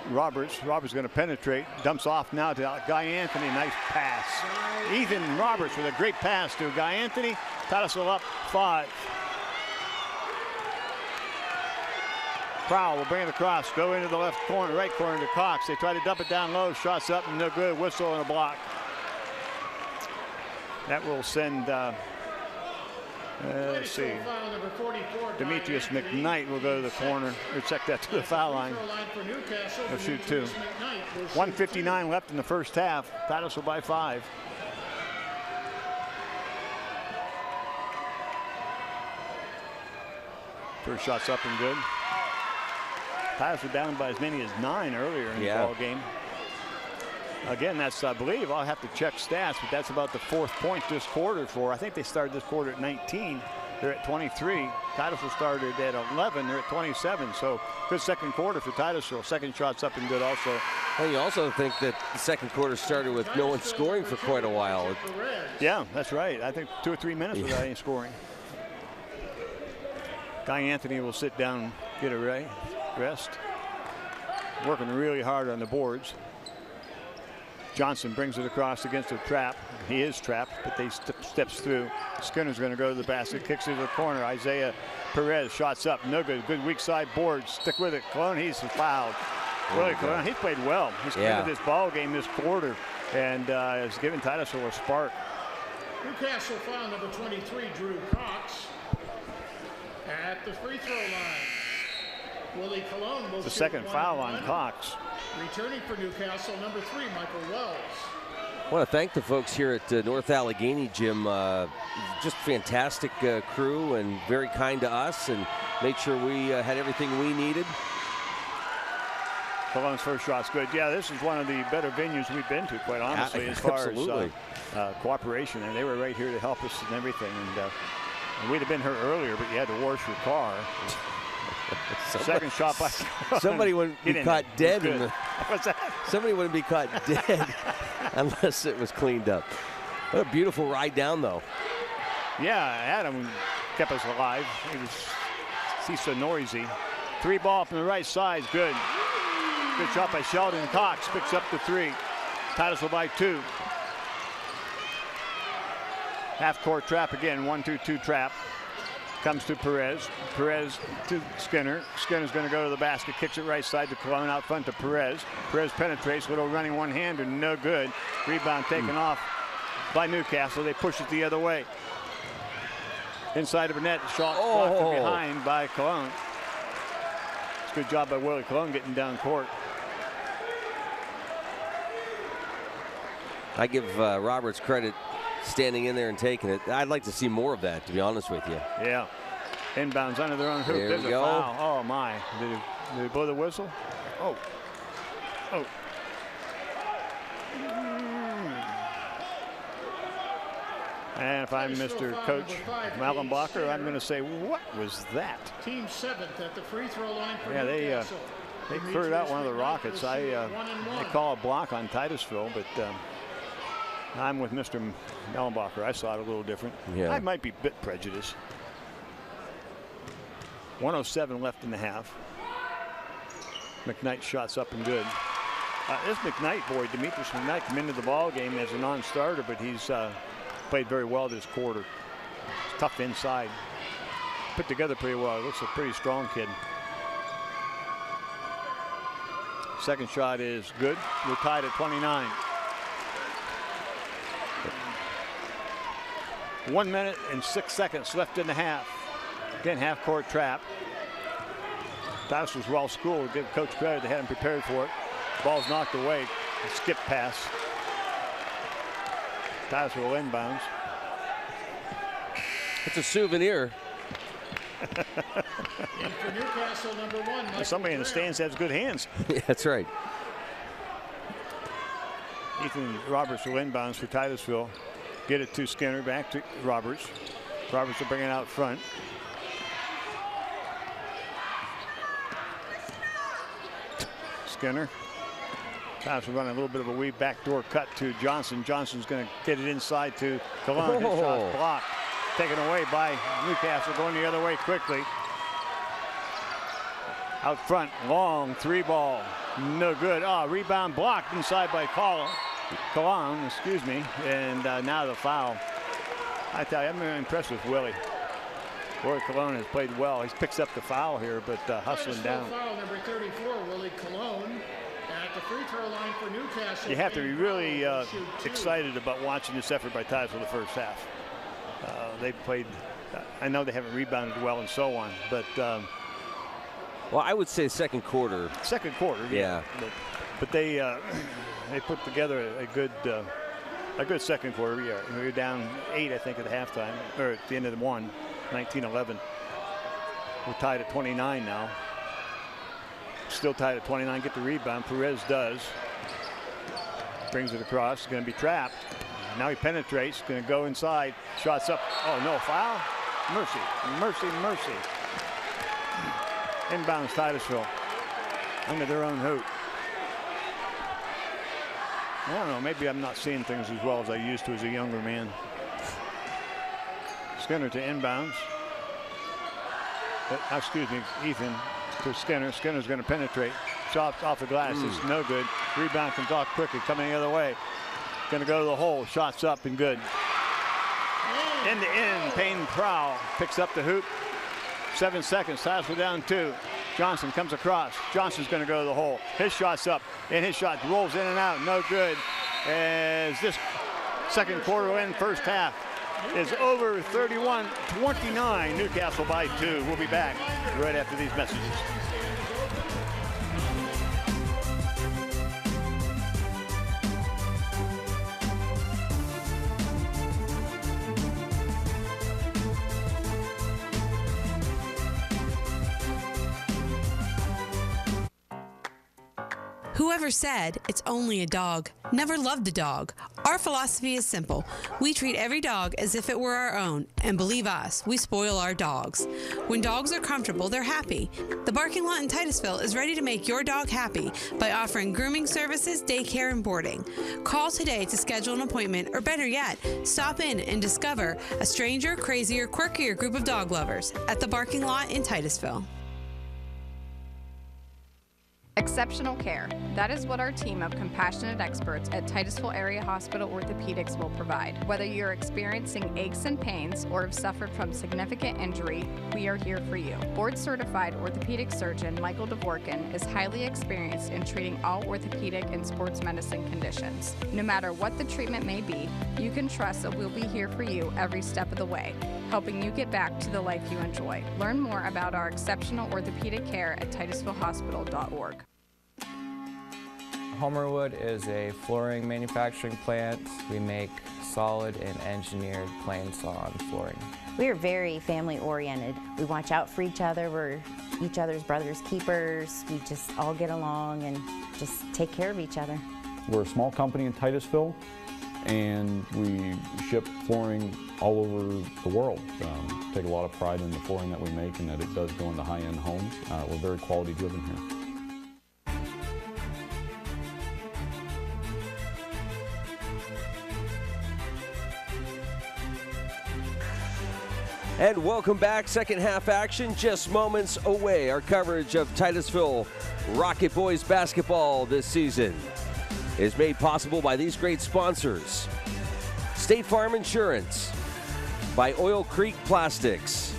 Roberts. Roberts going to penetrate. Dumps off now to Guy Anthony. Nice pass. Ethan Roberts with a great pass to Guy Anthony. Titusville up 5. Crowell will bring it across. Go into the left corner, right corner to Cox. They try to dump it down low. Shots up and no good. Whistle and a block. That will send. Let's see. Demetrius McKnight will go to the corner. Or check that to the foul line. He'll shoot 2. 1:59 left in the first half. Titusville by 5. First shot's up and good. Titusville down by as many as 9 earlier in the ball game. Again, that's, I believe, I'll have to check stats, but that's about the 4th point this quarter for. I think they started this quarter at 19, They're at 23. Titusville started at 11. They're at 27. So good second quarter for Titusville. Second shot's up and good also.
Well, you also think that the second quarter started with no one scoring for quite a while.
Yeah, that's right. I think 2 or 3 minutes without any scoring. Guy Anthony will sit down, get a rest. Working really hard on the boards. Johnson brings it across against a trap. He is trapped, but they steps through. Skinner's going to go to the basket, kicks it to the corner. Isaiah Perez shots up, no good. Good weak side board. Stick with it. Cologne, he's fouled. Really, Cologne, he's played well. He's committed this ball game this quarter, and has given Titusville a spark.
Newcastle foul number 23, Drew Cox. At the free throw line, Willie Cologne will
the second foul on Cox.
Returning for Newcastle, number 3, Michael Wells.
I want to thank the folks here at North Allegheny, Jim. Just fantastic crew and very kind to us and made sure we had everything we needed.
Cologne's first shot's good. Yeah, this is one of the better venues we've been to, quite honestly, as far as cooperation. And they were right here to help us and everything. And we'd have been here earlier, but you had to wash your car. Second shot by
somebody wouldn't be caught dead in the.
What's that?
Somebody wouldn't be caught dead unless it was cleaned up. What a beautiful ride down, though.
Yeah, Adam kept us alive. He's so noisy. 3 ball from the right side, good. Good shot by Sheldon. Cox picks up the 3. Titusville by 2. Half-court trap again, 1-2-2 trap. Comes to Perez. Perez to Skinner. Skinner's going to go to the basket, kicks it right side to Cologne, out front to Perez. Perez penetrates, little running one-hander, no good. Rebound taken off by Newcastle. They push it the other way. Inside of the net, shot blocked from behind by Cologne. It's a good job by Willie Cologne getting down court.
I give Roberts credit standing in there and taking it. I'd like to see more of that, to be honest with you.
Yeah. Inbounds under their own hoop.
There
There's
we
a
go.
foul. Oh, my. Did he blow the whistle? Oh. Oh. And if I'm Mr. Coach Mallenbacher, I'm going to say, what was that?
Team 7th at the free throw line for
Yeah,
Newcastle.
they cleared out one of the Rockets. They call a block on Titusville, but I'm with Mr. Mallenbacher. I saw it a little different.
Yeah.
I might be a bit prejudiced. 1:07 left in the half. McKnight shots up and good. This McKnight boy, Demetrius McKnight, come into the ball game as a non-starter, but he's played very well this quarter. He's tough inside. Put together pretty well. Looks a pretty strong kid. Second shot is good. We're tied at 29. 1 minute and 6 seconds left in the half. Again, half-court trap. Titus was well schooled. Give coach credit. They had him prepared for it. Ball's knocked away. Skip pass. Titus will inbounds.
It's a souvenir.
And for Newcastle, number 1.
Somebody in the stands has good hands.
Yeah, that's right.
Ethan Roberts will inbounds for Titusville. Get it to Skinner, back to Roberts. Roberts will bring it out front. Skinner. Titusville running a little bit of a weave backdoor cut to Johnson. Johnson's going to get it inside to Cologne. His shot blocked. Taken away by Newcastle, going the other way quickly. Out front, long 3-ball. No good. Rebound blocked inside by Cologne, excuse me, and now the foul. I tell you, I'm very impressed with Willie. Willie Cologne has played well. He picks up the foul here, but hustling down.
Foul number 34, Willie Cologne at the free throw line for Newcastle.
You have to be really excited about watching this effort by Titusville the first half. They've played. I know they haven't rebounded well and so on, but.
Well, I would say second quarter.
Second quarter, yeah. But they put together a good second quarter. Yeah, we were down 8, I think, at halftime, or at the end of the 19-11. We're tied at 29 now. Still tied at 29. Get the rebound. Perez does. Brings it across. It's going to be trapped. Now he penetrates. Going to go inside. Shots up. Oh, no foul. Mercy, mercy, mercy. Inbounds Titusville under their own hoop. I don't know, maybe I'm not seeing things as well as I used to as a younger man. Skinner to inbounds. Excuse me, Ethan to Skinner. Skinner's going to penetrate. Shot off the glass. It's no good. Rebound comes off quickly, coming the other way. Going to go to the hole. Shots up and good. End to end, Payne Prowl picks up the hoop. 7 seconds. Titusville down 2. Johnson comes across. Johnson's going to go to the hole. His shot's up, and his shot rolls in and out. No good. As this second quarter end, first half is over. 31-29. Newcastle by 2. We'll be back right after these messages.
Whoever said it's only a dog never loved a dog. Our philosophy is simple. We treat every dog as if it were our own, and believe us, we spoil our dogs. When dogs are comfortable, they're happy. The Barking Lot in Titusville is ready to make your dog happy by offering grooming services, daycare, and boarding. Call today to schedule an appointment, or better yet, stop in and discover a stranger, crazier, quirkier group of dog lovers at the Barking Lot in Titusville.
Exceptional care. That is what our team of compassionate experts at Titusville Area Hospital Orthopedics will provide. Whether you're experiencing aches and pains or have suffered from significant injury, we are here for you. Board-certified orthopedic surgeon Michael Dvorkin is highly experienced in treating all orthopedic and sports medicine conditions. No matter what the treatment may be, you can trust that we'll be here for you every step of the way, helping you get back to the life you enjoy. Learn more about our exceptional orthopedic care at titusvillehospital.org.
Homerwood is a flooring manufacturing plant. We make solid and engineered plain sawn flooring.
We are very family oriented. We watch out for each other. We're each other's brothers' keepers. We just all get along and just take care of each other.
We're a small company in Titusville, and we ship flooring all over the world. Take a lot of pride in the flooring that we make and that it does go into high-end homes. We're very quality driven here.
And welcome back. Second half action just moments away. Our coverage of Titusville Rocket Boys basketball this season is made possible by these great sponsors: State Farm Insurance, by Oil Creek Plastics,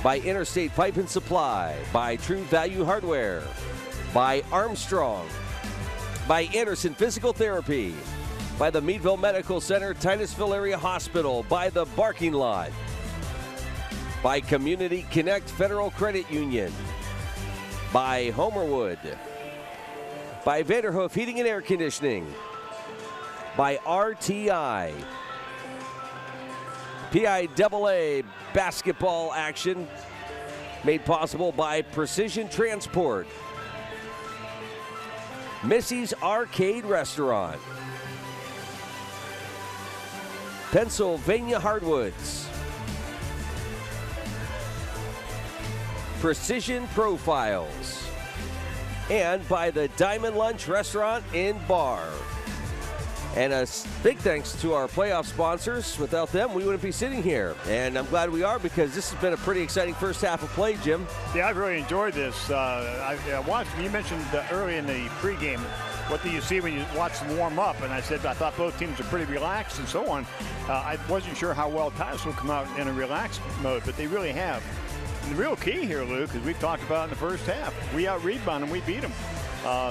by Interstate Pipe and Supply, by True Value Hardware, by Armstrong, by Anderson Physical Therapy, by the Meadville Medical Center, Titusville Area Hospital, by the Barking Lot, by Community Connect Federal Credit Union, by Homerwood, by Vanderhoof Heating and Air Conditioning, by RTI, PIAA basketball action made possible by Precision Transport, Missy's Arcade Restaurant, Pennsylvania Hardwoods, Precision Profiles, and by the Diamond Lunch Restaurant and Bar. And a big thanks to our playoff sponsors. Without them, we wouldn't be sitting here. And I'm glad we are, because this has been a pretty exciting first half of play, Jim.
Yeah, I've really enjoyed this. I watched, you mentioned early in the pregame, what do you see when you watch them warm up? And I said I thought both teams are pretty relaxed and so on. I wasn't sure how well Titusville will come out in a relaxed mode, but they really have. And the real key here, Luke, as we've talked about in the first half, we out-rebound them, we beat them.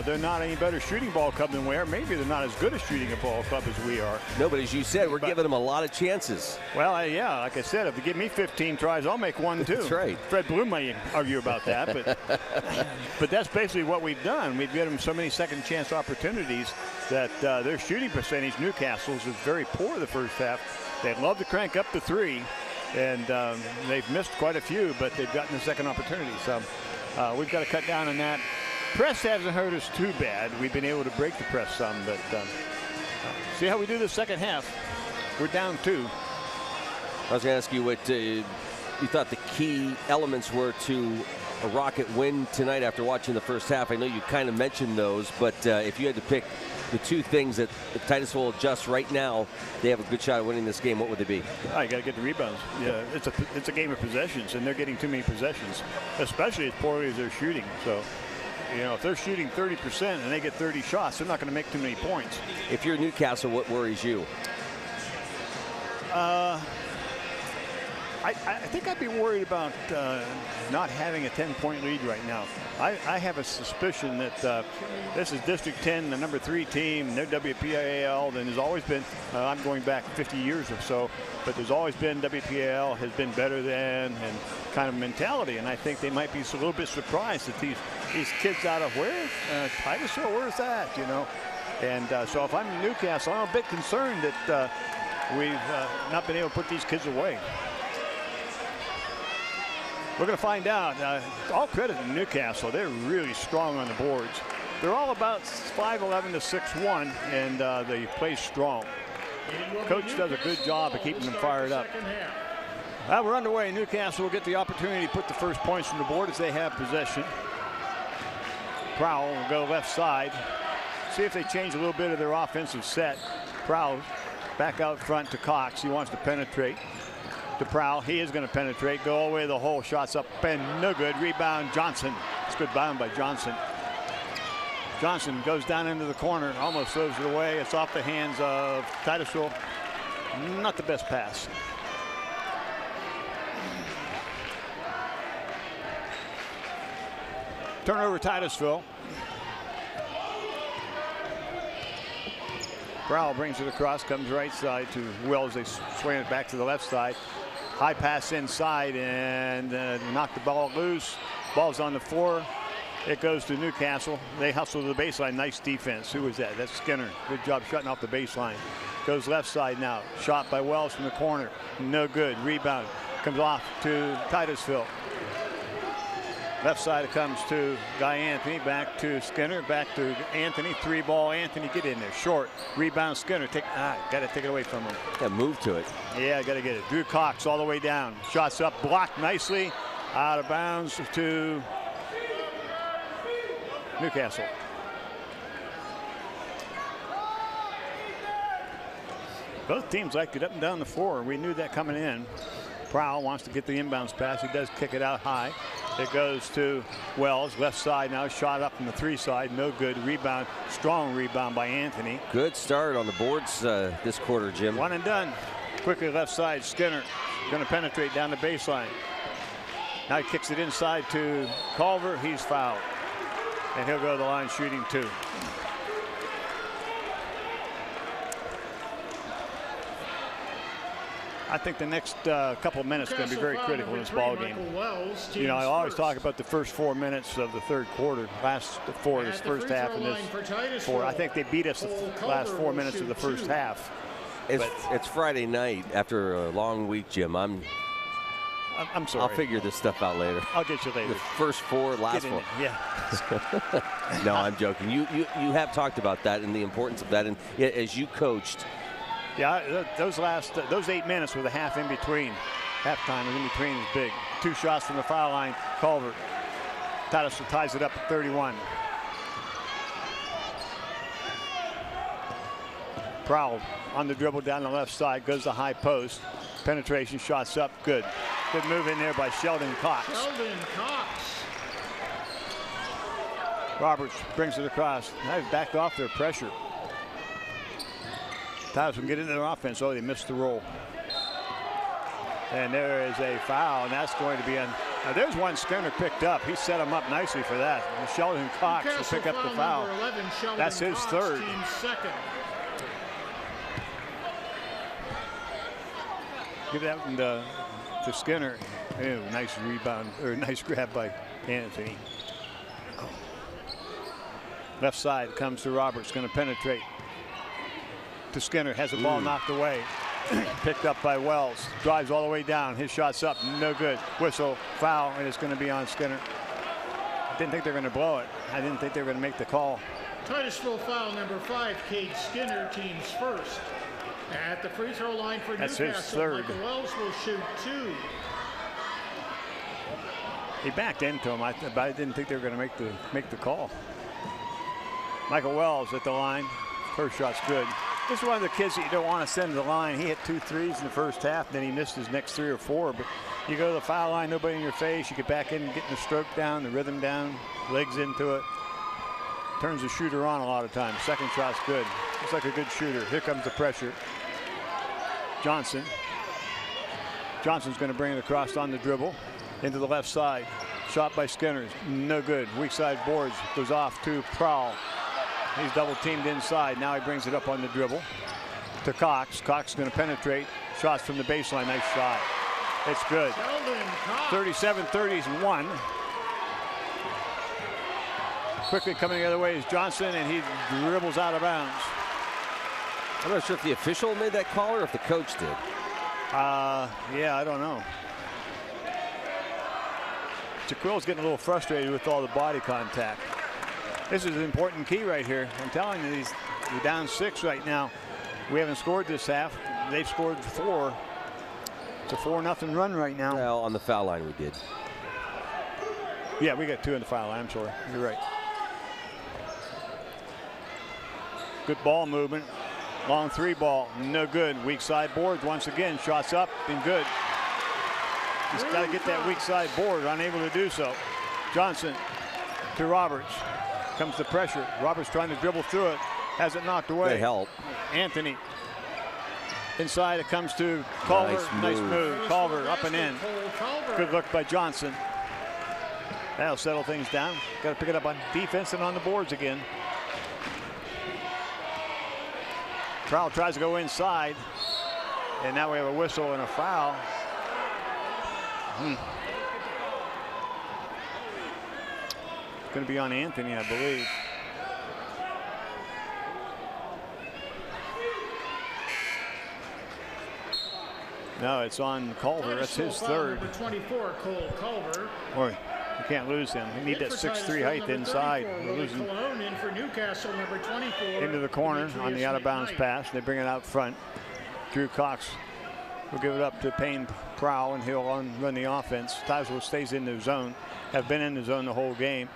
They're not any better shooting ball club than we are. Maybe they're not as good a shooting a ball club as we are.
No, but as you said, we're giving them a lot of chances.
Well, yeah, like I said, if they give me 15 tries, I'll make one too.
That's right.
Fred Bloom might argue about that, but that's basically what we've done. We've given them so many second chance opportunities that their shooting percentage, Newcastle's, is very poor the first half. They love to crank up the three, and they've missed quite a few, but they've gotten the second opportunity. So we've got to cut down on that. Press hasn't hurt us too bad. We've been able to break the press some, but see how we do the second half. We're down 2.
I was going to ask you what you thought the key elements were to a Rocket win tonight after watching the first half. I know you kind of mentioned those, but if you had to pick the two things that if Titusville will adjust right now, they have a good shot at winning this game, what would they be?
Oh, you got to get the rebounds. Yeah, it's a game of possessions, and they're getting too many possessions, especially as poorly as they're shooting. So, you know, if they're shooting 30% and they get 30 shots, they're not going to make too many points.
If you're Newcastle, what worries you?
I think I'd be worried about not having a 10-point lead right now. I have a suspicion that this is District 10, the number 3 team. They're WPIAL, and there's always been, I'm going back 50 years or so, but there's always been WPIAL has been better than and kind of mentality. And I think they might be a little bit surprised that these kids out of where? Titusville, where's that, you know? And so if I'm in Newcastle, I'm a bit concerned that we've not been able to put these kids away. We're going to find out. All credit to Newcastle. They're really strong on the boards. They're all about 5'11" to 6'1", and they play strong. Coach does a good job of keeping them fired up. Well, we're underway. Newcastle will get the opportunity to put the first points from the board as they have possession. Prowl will go left side. See if they change a little bit of their offensive set. Prowl back out front to Cox. He wants to penetrate. To Prowl, he is going to penetrate, go all the way to the hole, shots up and no good. Rebound Johnson. It's good bound by Johnson. Johnson goes down into the corner, almost throws it away. It's off the hands of Titusville. Not the best pass. Turnover Titusville. Prowl brings it across, comes right side to Wills. They swing it back to the left side. High pass inside and knock the ball loose. Ball's on the floor. It goes to Newcastle. They hustle to the baseline. Nice defense. Who was that? That's Skinner. Good job shutting off the baseline. Goes left side now. Shot by Wells from the corner. No good. Rebound. Comes off to Titusville. Left side it comes to Guy Anthony. Back to Skinner. Back to Anthony. 3-ball Anthony. Get in there. Short. Rebound Skinner. Got to take it away from him.
Yeah, move to it.
Yeah, got to get it. Drew Cox all the way down. Shots up. Blocked nicely. Out of bounds to Newcastle. Both teams like it up and down the floor. We knew that coming in. Prowl wants to get the inbounds pass. He does kick it out high. It goes to Wells, left side now, shot up from the 3 side, no good. Rebound, strong rebound by Anthony.
Good start on the boards this quarter, Jim.
One and done. Quickly left side, Skinner going to penetrate down the baseline. Now he kicks it inside to Culver. He's fouled. And he'll go to the line shooting 2. I think the next couple of minutes is going to be very critical in this ball game. You know, I always talk about the first 4 minutes of the third quarter, last 4 of this first half, and this 4. I think they beat us the last 4 minutes of the first half.
It's Friday night after a long week, Jim. I'm sorry. I'll figure this stuff out later.
I'll get you later.
The first 4, last 4.
Yeah.
No, I'm joking. You have talked about that and the importance of that, and as you coached.
Yeah, those 8 minutes with a half in between. Halftime in between is big. 2 shots from the foul line. Culver. Titusville ties it up at 31. Prowl on the dribble down the left side, goes to high post. Penetration, shots up, good. Good move in there by Sheldon Cox.
Sheldon Cox.
Roberts brings it across. Now they've backed off their pressure. Titusville get into their offense. Oh, they missed the roll. And there is a foul, and that's going to be on. Now there's one Skinner picked up. He set him up nicely for that. And Sheldon Cox will pick up the foul.
11,
that's his
Cox,
third.
team second.
Give that one to Skinner. Ew, nice rebound, or nice grab by Anthony. Left side comes to Roberts, going to penetrate. To Skinner, has the ball knocked away. Picked up by Wells. Drives all the way down. His shot's up, no good. Whistle, foul, and it's going to be on Skinner. Didn't think they were going to blow it. I didn't think they were going to make the call.
Titusville foul number 5, Cade Skinner, team's first. At the free throw line for
That's
Newcastle,
his third.
Michael Wells will shoot 2.
He backed into him, but I didn't think they were going to make the call. Michael Wells at the line. First shot's good. This is one of the kids that you don't want to send to the line. He hit 2 threes in the first half, then he missed his next 3 or 4. But you go to the foul line, nobody in your face. You get back in, getting the stroke down, the rhythm down, legs into it. Turns the shooter on a lot of times. Second shot's good. Looks like a good shooter. Here comes the pressure. Johnson. Johnson's going to bring it across on the dribble into the left side. Shot by Skinner. No good. Weak side boards. Goes off to Prowl. He's double teamed inside. Now he brings it up on the dribble to Cox. Cox is going to penetrate. Shots from the baseline. Nice shot. It's good. 37-31. Quickly coming the other way is Johnson, and he dribbles out of bounds.
I'm not sure if the official made that call or if the coach did.
Yeah, I don't know. Jaquill's getting a little frustrated with all the body contact. This is an important key right here. I'm telling you, we're down 6 right now. We haven't scored this half. They've scored 4. It's a 4-0 run right now.
Well, on the foul line we did.
Yeah, we got 2 in the foul line. I'm sorry. You're right. Good ball movement. Long 3 ball. No good. Weak side boards once again. Shots up and good. Just got to get that weak side board. Unable to do so. Johnson to Roberts. Comes the pressure. Roberts trying to dribble through it. Has it knocked away.
Good help.
Anthony. Inside it comes to Culver. Nice move. Culver up and in. Good look by Johnson. That'll settle things down. Got to pick it up on defense and on the boards again. Prowl tries to go inside. And now we have a whistle and a foul. Going to be on Anthony, I believe. No, it's on Culver. That's his third.
Number 24, Cole Culver.
Boy, you can't lose him. You need that 6'3" height inside. We're losing
in for Newcastle, number 24.
Into the corner on the out-of-bounds pass. They bring it out front. Drew Cox will give it up to Payne Prowl, and he'll run the offense. Titusville stays in the zone. Have been in the zone the whole game.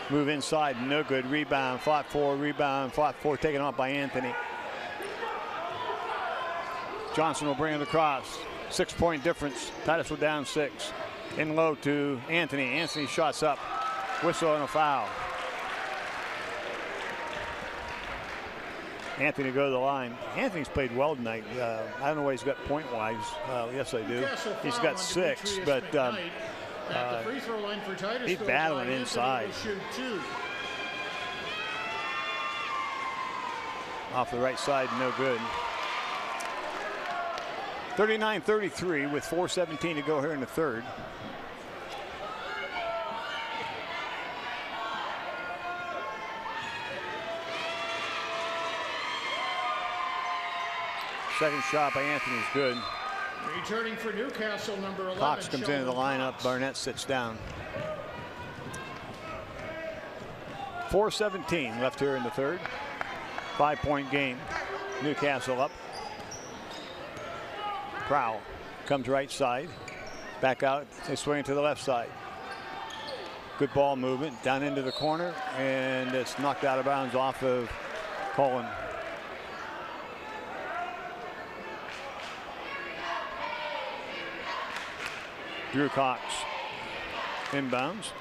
Move inside, no good. Rebound, fought for, rebound, fought for, taken off by Anthony. Johnson will bring it across. 6-point difference. Titusville down 6. In low to Anthony. Anthony shots up. Whistle and a foul. Anthony go to the line. Anthony's played well tonight. I don't know what he's got point-wise. Yes, I do. He's got 6, but he's battling inside. Off the right side, no good. 39-33 with 4:17 to go here in the third. Second shot by Anthony is good.
Returning for Newcastle, number 11.
Cox comes into the lineup. Barnett sits down. 4:17 left here in the third. 5-point game. Newcastle up. Prowl comes right side. Back out. They swing it to the left side. Good ball movement down into the corner, and it's knocked out of bounds off of Cullen. Drew Cox inbounds.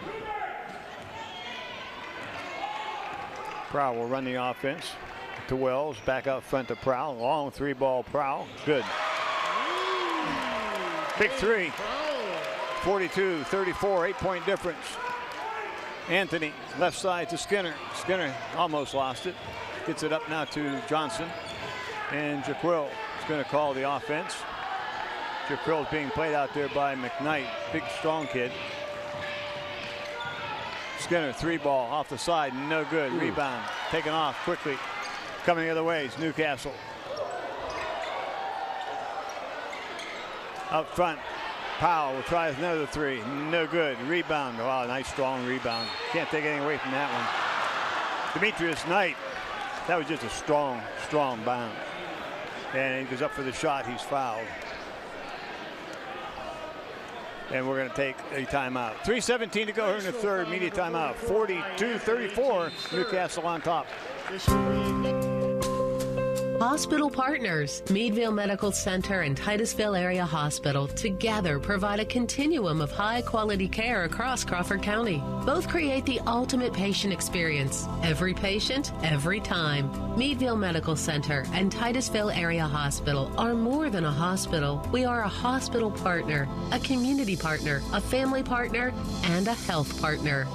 Prowl will run the offense to Wells. Back out front to Prowl. Long 3-ball Prowl. Good. Big 3. 42-34. 8-point difference. Anthony left side to Skinner. Skinner almost lost it. Gets it up now to Johnson. And Jaquill is going to call the offense. Jaquill is being played out there by McKnight. Big, strong kid. Skinner, 3-ball off the side. No good. Rebound. Taken off quickly. Coming the other way is Newcastle. Up front. Powell will try another 3. No good. Rebound. Wow, nice strong rebound. Can't take anything away from that one. Demetrius Knight. That was just a strong, strong bound. And he goes up for the shot. He's fouled. And we're going to take a timeout. 3:17 to go here in the third. Media timeout. 42-34. Newcastle on top.
Hospital partners, Meadville Medical Center and Titusville Area Hospital together provide a continuum of high-quality care across Crawford County. Both create the ultimate patient experience. Every patient, every time. Meadville Medical Center and Titusville Area Hospital are more than a hospital. We are a hospital partner, a community partner, a family partner, and a health partner.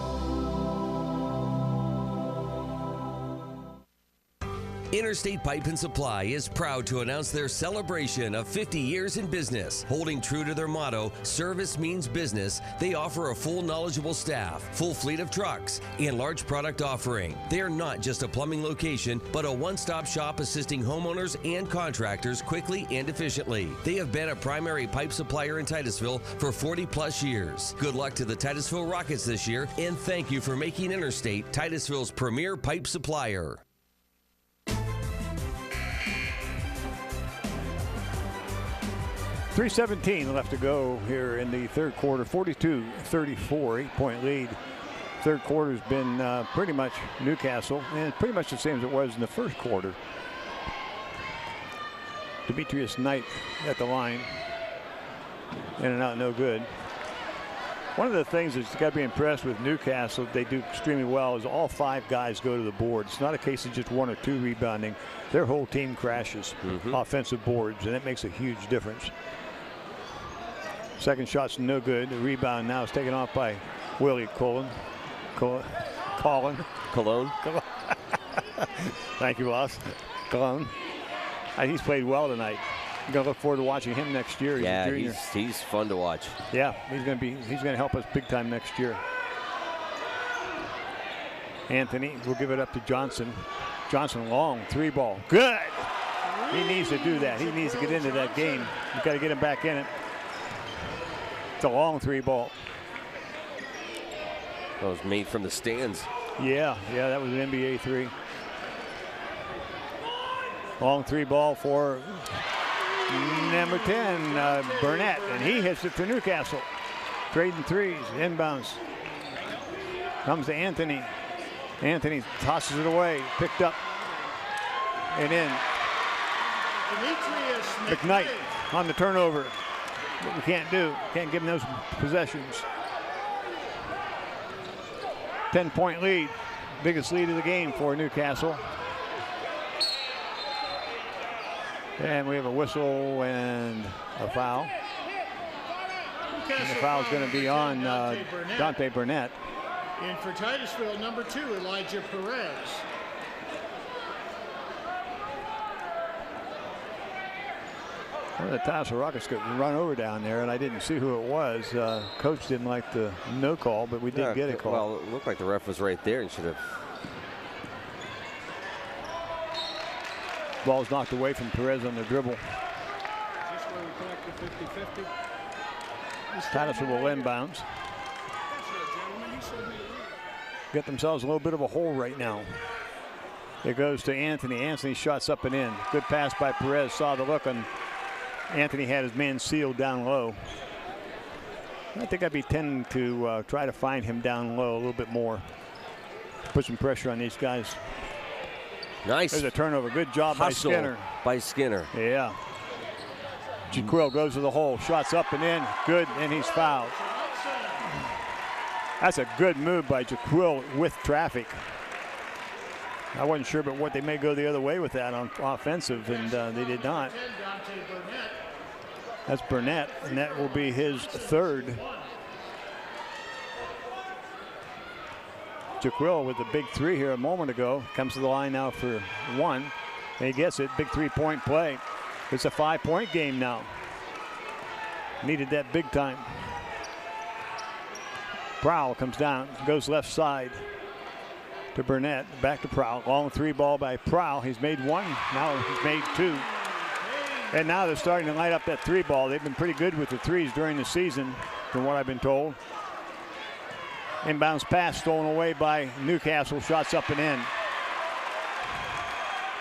Interstate Pipe and Supply is proud to announce their celebration of 50 years in business. Holding true to their motto, service means business, they offer a full knowledgeable staff, full fleet of trucks, and large product offering. They are not just a plumbing location, but a one-stop shop assisting homeowners and contractors quickly and efficiently. They have been a primary pipe supplier in Titusville for 40-plus years. Good luck to the Titusville Rockets this year, and thank you for making Interstate Titusville's premier pipe supplier.
3:17 left to go here in the third quarter. 42-34, 8-point lead. Third quarter's been pretty much Newcastle, and pretty much the same as it was in the first quarter. Demetrius Knight at the line. In and out, no good. One of the things that's got to be impressed with Newcastle, they do extremely well, is all 5 guys go to the board. It's not a case of just 1 or 2 rebounding. Their whole team crashes offensive boards, and it makes a huge difference. Second shot's no good. The rebound now is taken off by Willie Colon. Thank you, boss. Colon. He's played well tonight. I'm going to look forward to watching him next year.
Yeah, he's fun to watch.
Yeah, he's going to help us big time next year. Anthony will give it up to Johnson. Johnson long 3-ball. Good. He needs to do that. He needs to get into that game. You've got to get him back in it. It's a long 3-ball.
That was made from the stands.
Yeah, that was an NBA 3. Long 3-ball for number 10, Burnett, and he hits it to Newcastle. Trading threes, inbounds. Comes to Anthony. Anthony tosses it away, picked up and in. McKnight on the turnover. What we can't do, can't give him those possessions. 10-point lead, biggest lead of the game for Newcastle. And we have a whistle and a foul. And the foul's going to be on Dante Burnett.
And for Titusville, number 2, Elijah Perez.
One of the Titusville Rockets got run over down there, and I didn't see who it was. Coach didn't like the no call, but we did get a call.
Well, it looked like the ref was right there and should have.
Ball's knocked away from Perez on the dribble. Titusville will inbounds. Get themselves a little bit of a hole right now. It goes to Anthony. Anthony shots up and in. Good pass by Perez. Saw the look, and Anthony had his man sealed down low. I think I'd be tending to try to find him down low a little bit more. Put some pressure on these guys.
Nice.
There's a turnover. Good job by Skinner. Yeah. Jaquil goes to the hole. Shots up and in. Good, and he's fouled. That's a good move by Jaquil with traffic. I wasn't sure, but what they may go the other way with that on offensive, and they did not. That's Burnett, and that will be his third. Jaquil with the big 3 here a moment ago. Comes to the line now for 1. And he gets it. Big 3-point play. It's a 5-point game now. Needed that big time. Prowl comes down, goes left side to Burnett. Back to Prowl. Long 3-ball by Prowl. He's made 1. Now he's made 2. And now they're starting to light up that 3-ball. They've been pretty good with the 3s during the season, from what I've been told. Inbounds pass stolen away by Newcastle. Shots up and in.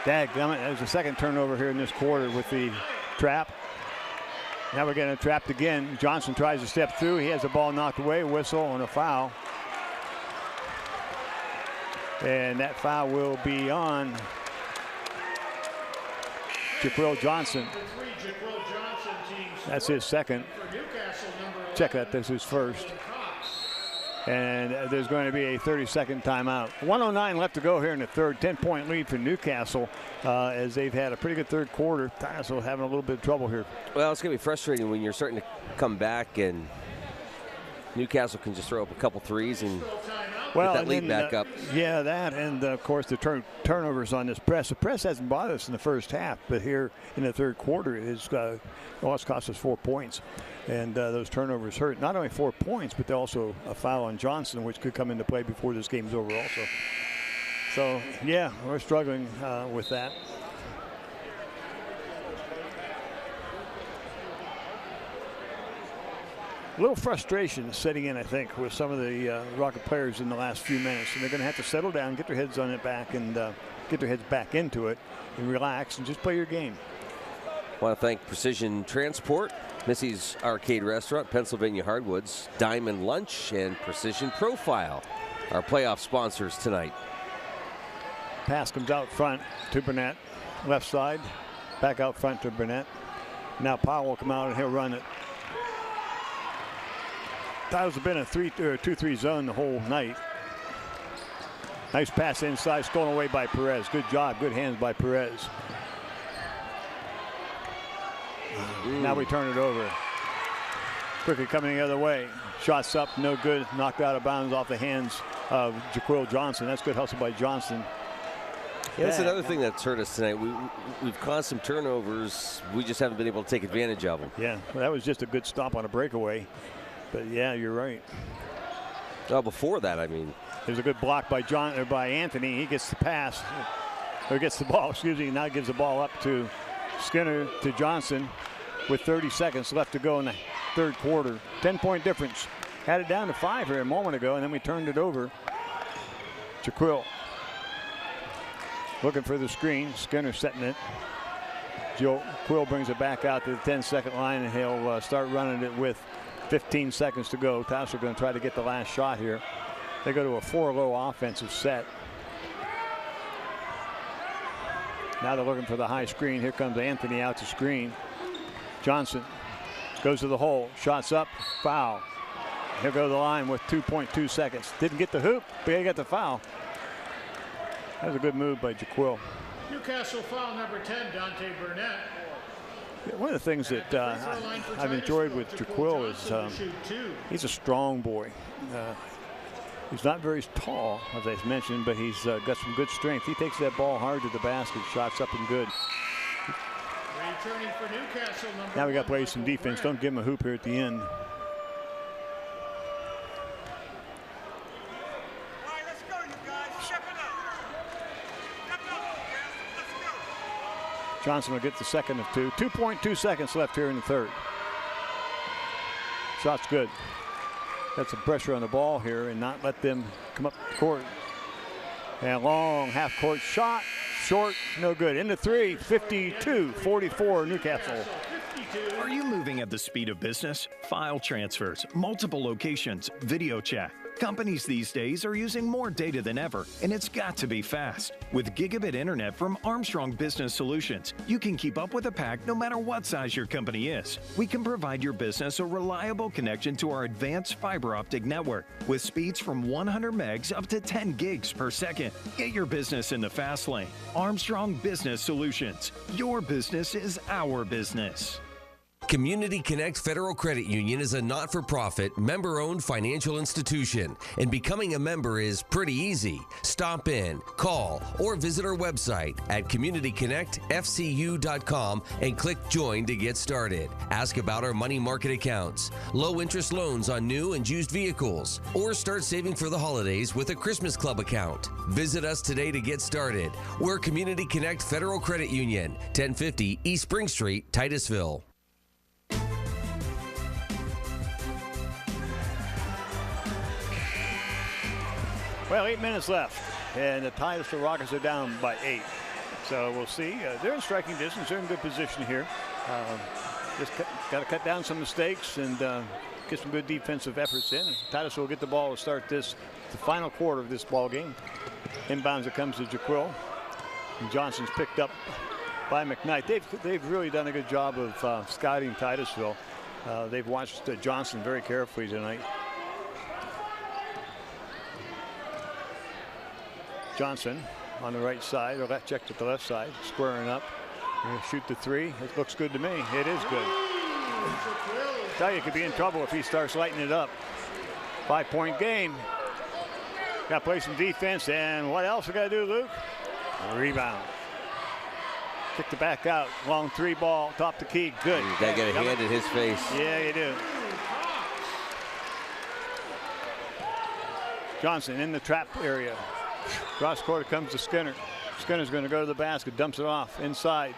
Dadgummit, there's a second turnover here in this quarter with the trap. Now we're getting trapped again. Johnson tries to step through. He has the ball knocked away. Whistle and a foul. And that foul will be on Jaquil Johnson. That's his second. Check that, this is first. And there's going to be a 30-second timeout. 1:09 left to go here in the third. 10-point lead for Newcastle as they've had a pretty good third quarter. Titusville having a little bit of trouble here.
Well, it's going to be frustrating when you're starting to come back and Newcastle can just throw up a couple threes and get that lead back up.
Yeah, that, and of course the turnovers on this press. The press hasn't bothered us in the first half, but here in the third quarter it's cost us 4 points. And those turnovers hurt. Not only 4 points, but also a foul on Johnson, which could come into play before this game's over also. So, yeah, we're struggling with that. A little frustration setting in, I think, with some of the Rocket players in the last few minutes. And they're going to have to settle down, get their heads on it back, and get their heads back into it, and relax, and just play your game.
I want to thank Precision Transport, Missy's Arcade Restaurant, Pennsylvania Hardwoods, Diamond Lunch, and Precision Profile, our playoff sponsors tonight.
Pass comes out front to Burnett, left side, back out front to Burnett. Now Powell will come out and he'll run it. Tiles have been a 2-3 zone the whole night. Nice pass inside, stolen away by Perez. Good job, good hands by Perez. Now we turn it over. Quickly coming the other way. Shots up, no good. Knocked out of bounds off the hands of Jaquil Johnson. That's good hustle by Johnson.
Yeah, that's another thing that's hurt us tonight. We've caused some turnovers. We just haven't been able to take advantage of them.
Yeah, well, that was just a good stop on a breakaway. But yeah, you're right.
Well, before that, I mean.
There's a good block by Anthony. He gets the pass, or gets the ball, excuse me, now gives the ball up to Skinner to Johnson with 30 seconds left to go in the third quarter. 10-point difference. Had it down to 5 here a moment ago, and then we turned it over. Jaquil looking for the screen. Skinner setting it. Jaquil brings it back out to the 10-second line, and he'll start running it with 15 seconds to go. Titusville going to try to get the last shot here. They go to a 4-low offensive set. Now they're looking for the high screen. Here comes Anthony out to screen. Johnson goes to the hole. Shots up. Foul. He'll go to the line with 2.2 seconds. Didn't get the hoop, but he got the foul. That was a good move by Jaquil.
Newcastle foul number 10, Dante Burnett.
One of the things that I've enjoyed with Jaquil is he's a strong boy. He's not very tall, as I mentioned, but he's got some good strength. He takes that ball hard to the basket, shots up and good.
Returning for Newcastle,
now we got to play some defense. Don't give him a hoop here at the end. Johnson will get the second of 2. 2.2 seconds left here in the third. Shot's good. Got some pressure on the ball here and not let them come up the court. And long half-court shot. Short, no good. Into 3, 52-44 Newcastle.
Are you moving at the speed of business? File transfers, multiple locations, video chat. Companies these days are using more data than ever, and it's got to be fast. With gigabit internet from Armstrong Business Solutions, you can keep up with the pack no matter what size your company is. We can provide your business a reliable connection to our advanced fiber optic network with speeds from 100 megs up to 10 gigs per second. Get your business in the fast lane. Armstrong Business Solutions. Your business is our business.
Community Connect Federal Credit Union is a not-for-profit, member-owned financial institution, and becoming a member is pretty easy. Stop in, call, or visit our website at communityconnectfcu.com and click Join to get started. Ask about our money market accounts, low-interest loans on new and used vehicles, or start saving for the holidays with a Christmas Club account. Visit us today to get started. We're Community Connect Federal Credit Union, 1050 East Spring Street, Titusville.
Well, 8 minutes left, and the Titusville Rockets are down by 8. So we'll see. They're in striking distance. They're in good position here. Just got to cut down some mistakes and get some good defensive efforts in. Titusville will get the ball to start the final quarter of this ball game. Inbounds it comes to Jaquil. And Johnson's picked up by McKnight. They've really done a good job of scouting Titusville. They've watched Johnson very carefully tonight. Johnson on the right side, or that checked at the left side, squaring up. Shoot the three. It looks good to me. It is good. Tell you, could be in trouble if he starts lighting it up. 5-point game. Got to play some defense, and what else we got to do, Luke? Rebound. Kick the back out. Long three ball, top the key. Good.
You got to get a hand in his face.
Yeah, you do. Johnson in the trap area. Cross court comes to Skinner. Skinner's going to go to the basket, dumps it off inside.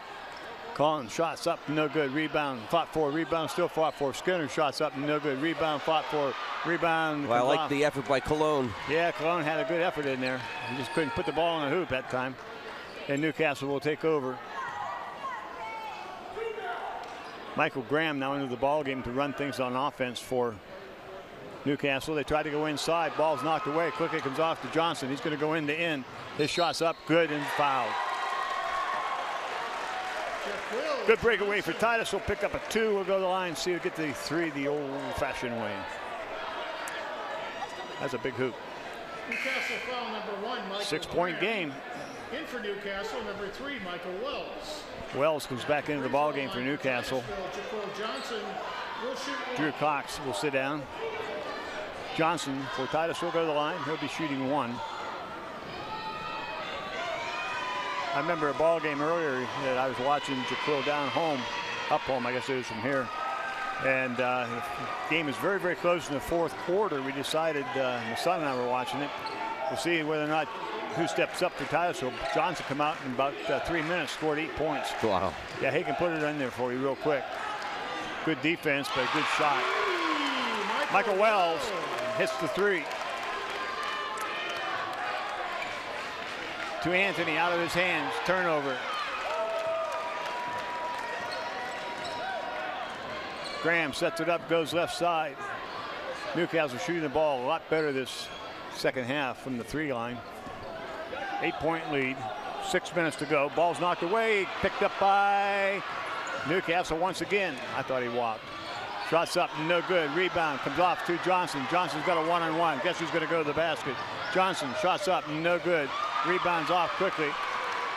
Collins shots up, no good. Rebound, fought for. Rebound, still fought for. Skinner shots up, no good. Rebound, fought for. Rebound.
Well, I like the effort by Cologne.
Yeah, Cologne had a good effort in there. He just couldn't put the ball in the hoop that time. And Newcastle will take over. Michael Graham now into the ball game to run things on offense for Newcastle. They try to go inside. Ball's knocked away. Quickly comes off to Johnson. He's going to go end to end. His shot's up, good, and fouled. Good breakaway for Titus. We'll pick up a 2. We'll go to the line, see who get the 3 the old-fashioned way. That's a big hoop.
Newcastle foul number 1, Michael
6-point game.
In for Newcastle, number 3, Michael Wells.
Wells comes back into the ball game for Newcastle.
Johnson will shoot.
Drew Cox will sit down. Johnson for Titus will go to the line. He'll be shooting 1. I remember a ball game earlier that I was watching Jaquil down home, up home, I guess it was from here. And the game was very, very close in the 4th quarter. We decided, my son and I were watching it, we'll see whether or not who steps up for Titusville. Johnson come out in about 3 minutes, scored 8 points.
Wow.
Yeah, he can put it in there for you real quick. Good defense, but a good shot. Michael Wells hits the 3. To Anthony, out of his hands, turnover. Graham sets it up, goes left side. Newcastle shooting the ball a lot better this second half from the 3 line. 8-point lead, 6 minutes to go. Ball's knocked away, picked up by Newcastle once again. I thought he walked. Shots up, no good. Rebound comes off to Johnson. Johnson's got a one-on-one. Guess who's going to go to the basket? Johnson, shots up, no good. Rebounds off quickly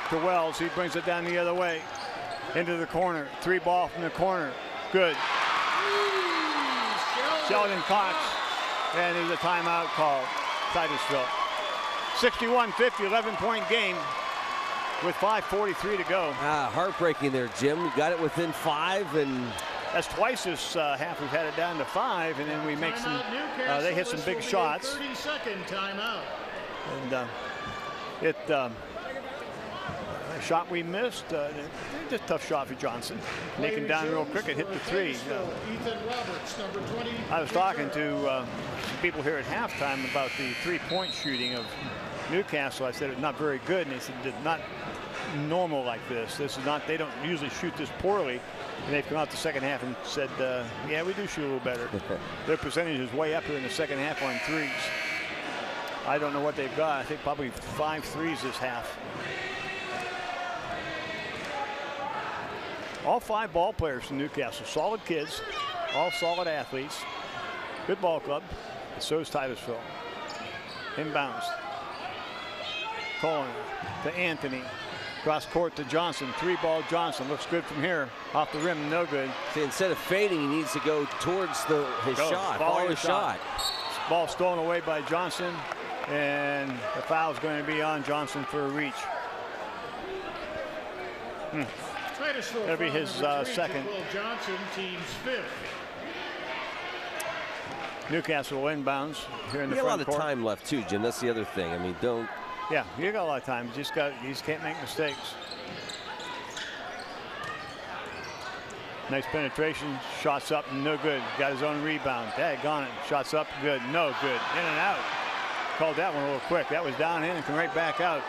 to Wells. He brings it down the other way. Into the corner. 3 ball from the corner. Good. Sheldon Cox. And there's a timeout call. Titusville. 61-50, 11-point game with 5:43 to go.
Heartbreaking there, Jim. We got it within 5, and
that's twice this half. We've had it down to 5, and then we make some. They hit some big shots.
30-second timeout.
And a shot we missed. Just a tough shot for Johnson. Make him down real quick and hit the 3.
Ethan Roberts, number 20.
I was talking to some people here at halftime about the 3-point shooting of Newcastle. I said it's not very good, and they said it's not normal like this. This is not. They don't usually shoot this poorly. And they've come out the second half and said, yeah, we do shoot a little better. Their percentage is way up here in the second half on 3s. I don't know what they've got. I think probably 5 3s this half. All 5 ball players from Newcastle, solid kids, all solid athletes. Good ball club. So is Titusville. Inbounds. Colin to Anthony. Cross court to Johnson. 3 ball Johnson. Looks good from here. Off the rim, no good.
See, instead of fading, he needs to go towards his shot. Follow his shot.
Ball stolen away by Johnson. And the foul's going to be on Johnson for a reach. That'll be his second.
Johnson, team's 5th.
Newcastle inbounds here in the front court.
You got a lot of time left too, Jim. That's the other thing. I mean, don't.
Yeah, you got a lot of time. You just can't make mistakes. Nice penetration. Shots up, no good. Got his own rebound. Daggone it. Shots up, good. No good. In and out. Called that one a little quick. That was down in and come right back out.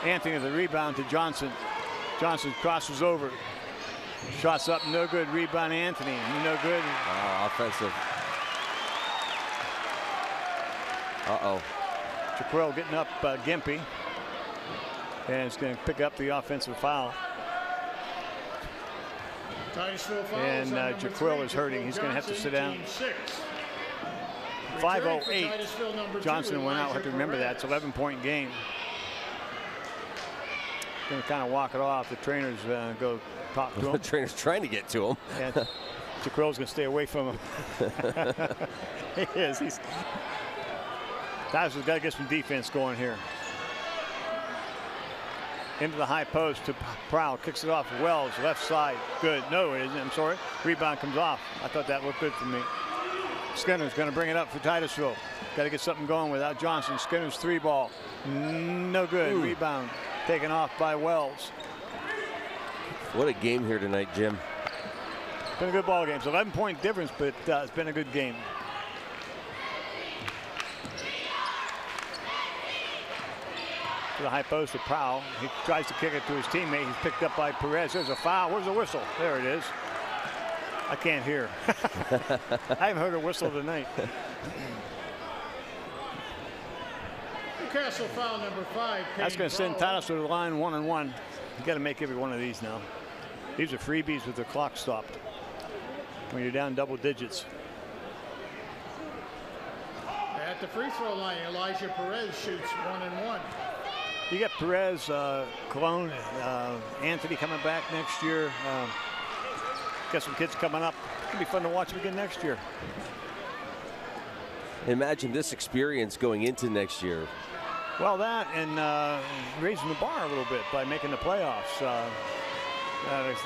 Anthony the rebound to Johnson. Johnson crosses over. Shots up, no good. Rebound, Anthony, no good.
Offensive. Uh-oh.
Jaquil getting up Gimpy. And it's going to pick up the offensive foul. And Jaquil is hurting. He's going to have to sit down. 5:08. Johnson went out. We'll have to remember that. It's an 11-point game. Going to kind of walk it off. The trainer's go talk to him.
The trainer's trying to get to him.
And Jaquil's going to stay away from him. He is. Titusville's got to get some defense going here. Into the high post to Prowl. Kicks it off to Wells. Left side. Good. No, it isn't. I'm sorry. Rebound comes off. I thought that looked good for me. Skinner's going to bring it up for Titusville. Got to get something going without Johnson. Skinner's 3-ball. No good. Ooh. Rebound taken off by Wells.
What a game here tonight, Jim.
Been a good ball game. It's 11-point difference, but it's been a good game. To the high post of Powell. He tries to kick it to his teammate. He's picked up by Perez. There's a foul. Where's the whistle? There it is. I can't hear. I haven't heard a whistle tonight.
Newcastle foul number 5.
That's going to send Titusville to the line 1-1. You got to make every one of these now. These are freebies with the clock stopped. When you're down double digits.
At the free throw line, Elijah Perez shoots 1-1.
You got Perez, Cologne, Anthony coming back next year. Got some kids coming up. It'll be fun to watch them again next year.
Imagine this experience going into next year.
Well, that and raising the bar a little bit by making the playoffs.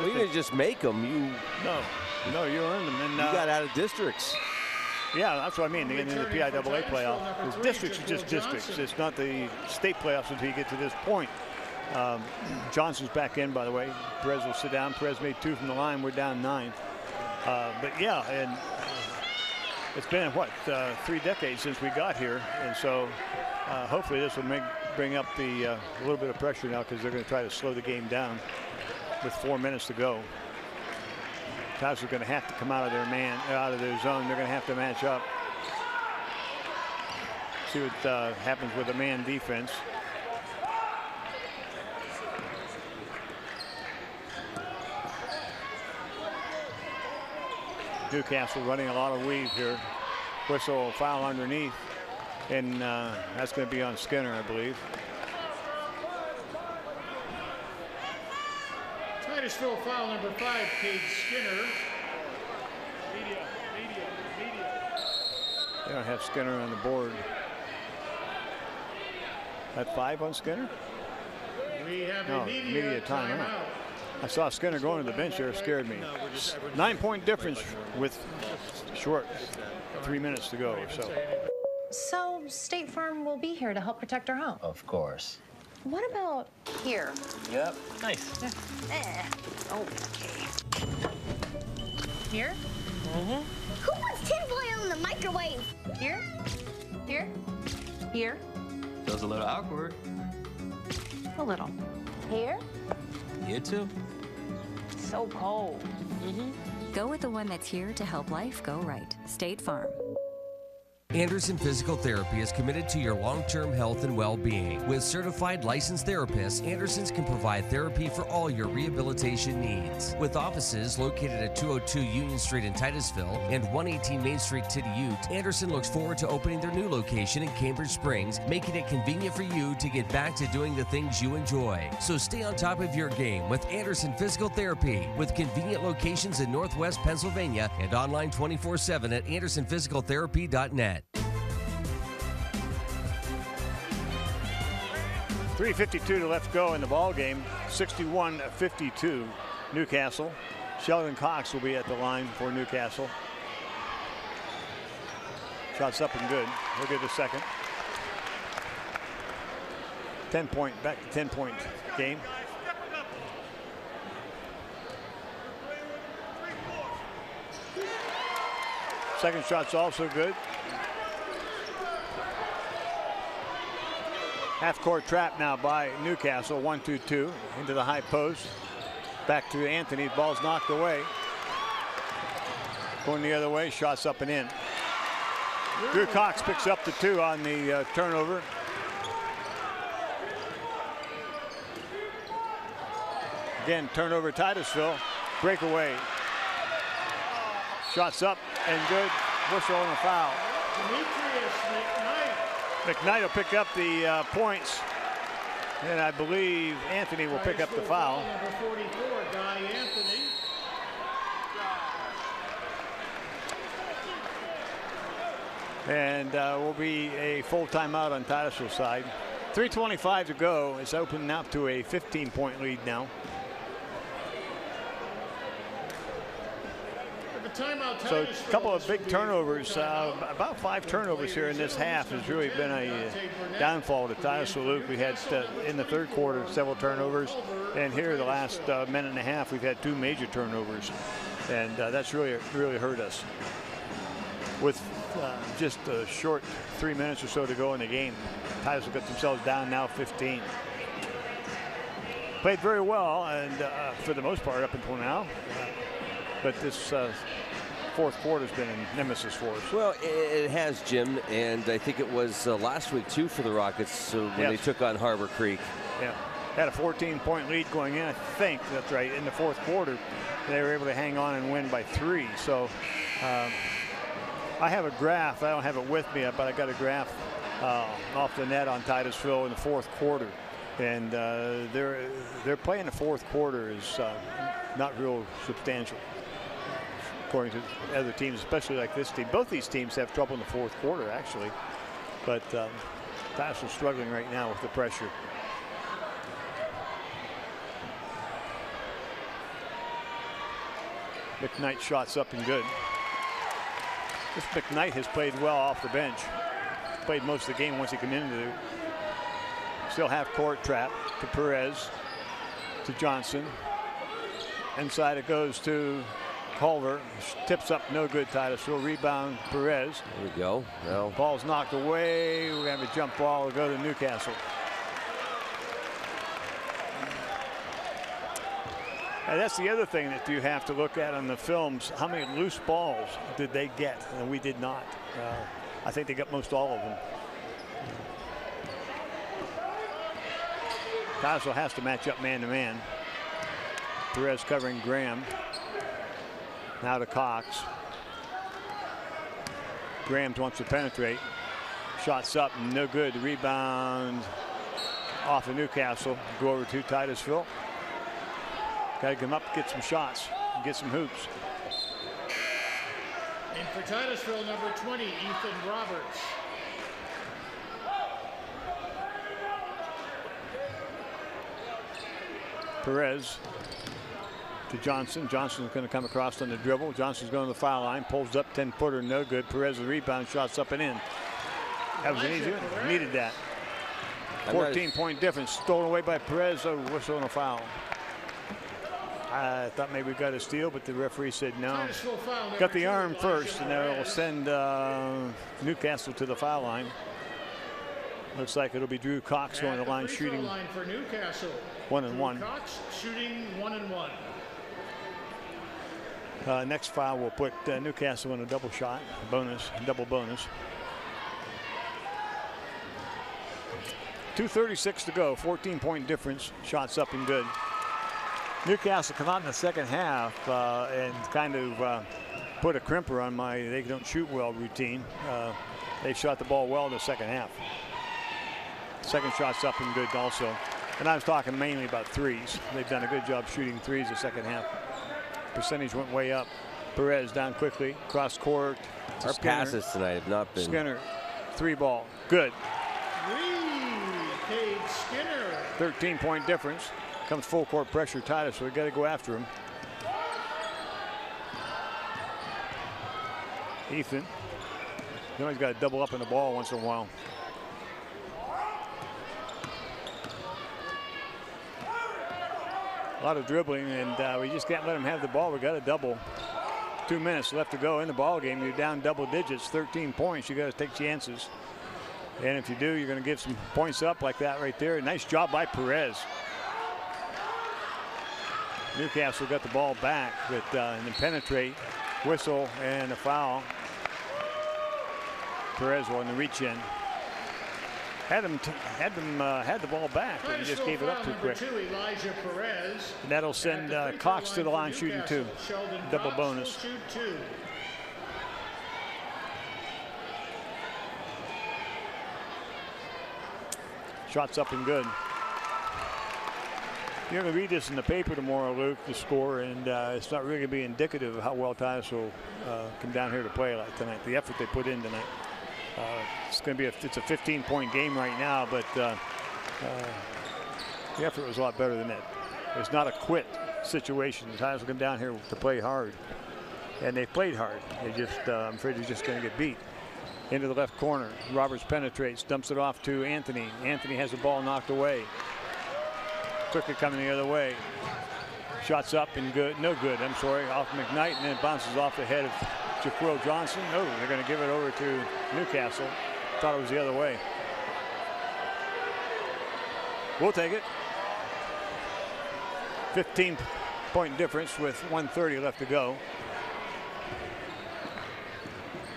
You didn't just make them.
No, you earned them. And,
you got out of districts.
Yeah, that's what I mean. To get into the PIAA playoff. Because districts are just districts. It's not the state playoffs until you get to this point. Johnson's back in, by the way. Perez will sit down. Perez made 2 from the line. We're down 9. But yeah, and it's been, what, 3 decades since we got here. And so hopefully this will bring up a little bit of pressure now, because they're going to try to slow the game down with 4 minutes to go. Titusville's going to have to come out of their zone. They're going to have to match up. See what happens with the man defense. Newcastle running a lot of weave here. Whistle, foul underneath, and that's going to be on Skinner, I believe.
Titusville foul number 5, Cade Skinner. Media.
They don't have Skinner on the board. That 5 on Skinner?
We have a media timeout.
I saw Skinner going to the bench there. Scared me. 9-point difference with short 3 minutes to go or so.
So State Farm will be here to help protect our home.
Of course.
What about here?
Yep. Nice.
Okay. Here?
Who puts tinfoil in the microwave?
Here? Here? Here?
Feels a little awkward.
A little.
Here?
You too.
So cold.
Go with the one that's here to help life go right. State Farm.
Anderson Physical Therapy is committed to your long-term health and well-being. With certified licensed therapists, Anderson's can provide therapy for all your rehabilitation needs. With offices located at 202 Union Street in Titusville and 118 Main Street, Ute, Anderson looks forward to opening their new location in Cambridge Springs, making it convenient for you to get back to doing the things you enjoy. So stay on top of your game with Anderson Physical Therapy, with convenient locations in Northwest Pennsylvania and online 24/7 at andersonphysicaltherapy.net.
3:52 to left go in the ball game. 61-52 Newcastle. Sheldon Cox will be at the line for Newcastle. Shots up and good. He'll get a second. 10-point, back to 10-point game. Second shot's also good. Half-court trap now by Newcastle. 1-2-2 into the high post. Back to Anthony. Ball's knocked away. Going the other way. Shots up and in. Drew Cox picks up the 2 on the turnover. Again, turnover Titusville. Breakaway. Shots up and good. Whistle and a foul. McKnight will pick up the points. And I believe Anthony will pick up the foul.
Number 44, Guy Anthony.
And will be a full timeout on Titusville side. 3:25 to go. It's opening up to a 15-point lead now. So a couple of big turnovers, about 5 turnovers here in this half has really been a downfall to Titusville. Luke, we had in the third quarter several turnovers, and here the last minute and a half we've had 2 major turnovers, and that's really hurt us. With just a short 3 minutes or so to go in the game, Titusville got themselves down now 15. Played very well, and for the most part up until now, but this fourth quarter's been a nemesis for us.
Well, it has, Jim, and I think it was last week too for the Rockets when they took on Harbor Creek.
Yeah, had a 14-point lead going in. I think that's right. In the fourth quarter, they were able to hang on and win by 3. So I have a graph. I don't have it with me, but I got a graph off the net on Titusville in the fourth quarter, and they're playing the fourth quarter is not real substantial. According to other teams, especially like this team. Both these teams have trouble in the fourth quarter, actually. But Titusville's struggling right now with the pressure. McKnight shots up and good. This McKnight has played well off the bench. Played most of the game once he came into. Still half court trap to Perez, to Johnson. Inside it goes to Culver. Tips up, no good. Titusville. Rebound, Perez.
There we go. Well,
ball's knocked away. We have a jump ball to go to Newcastle. And that's the other thing that you have to look at on the films. How many loose balls did they get? And we did not. I think they got most all of them. Titusville has to match up man-to-man. Perez covering Graham. Now to Cox. Graham wants to penetrate. Shots up, no good. Rebound off of Newcastle. Go over to Titusville. Got to come up, get some shots, get some hoops.
And for Titusville, number 20, Ethan Roberts.
Perez to Johnson. Johnson's going to come across on the dribble. Johnson's going to the foul line, pulls up, 10-footer, no good. Perez the rebound, shots up and in. That was an easy one. Needed that. 14-point difference, stolen away by Perez. Oh, whistle and a foul. I thought maybe we got a steal, but the referee said no. Got the arm first, and they'll send Newcastle to the foul line. Looks like it'll be Drew Cox going to the line shooting.
Line for Newcastle.
1-and-1.
Cox shooting 1-and-1.
Next foul will put Newcastle in a double shot, double bonus. 2:36 to go, 14-point difference. Shots up and good. Newcastle come out in the second half and kind of put a crimper on my they don't shoot well routine. They shot the ball well in the second half. Second shot's up and good also. And I was talking mainly about threes. They've done a good job shooting threes the second half. Percentage went way up. Perez down quickly, cross court.
Our passes tonight have not been.
Skinner, 3-ball, good.
Cade Skinner.
13-point difference. Comes full court pressure, Titus, so we got to go after him. Ethan. You always got to double up on the ball once in a while. A lot of dribbling, and we just can't let him have the ball. We got to double. 2 minutes left to go in the ball game. You're down double digits, 13 points. You got to take chances. And if you do, you're going to give some points up like that right there. Nice job by Perez. Newcastle got the ball back, but and then penetrate, whistle, and a foul. Perez on the reach in. Had the ball back, but he just gave it up too quick. And that'll send Cox to the line shooting 2. Double bonus. Shots up and good. You're going to read this in the paper tomorrow, Luke, the score, and it's not really going to be indicative of how well Titusville come down here to play like tonight. The effort they put in tonight. It's going to be it's a 15-point game right now, but the effort was a lot better than that. It's not a quit situation. Titusville come down here to play hard, and they played hard. They just, I'm afraid they're just going to get beat. Into the left corner, Roberts penetrates, dumps it off to Anthony. Anthony has the ball knocked away. Quickly coming the other way. Shots up and good, no good. I'm sorry, off McKnight, and then it bounces off the head of Jaquil Johnson. No, they're going to give it over to Newcastle. Thought it was the other way. We'll take it. 15-point difference with 1:30 left to go.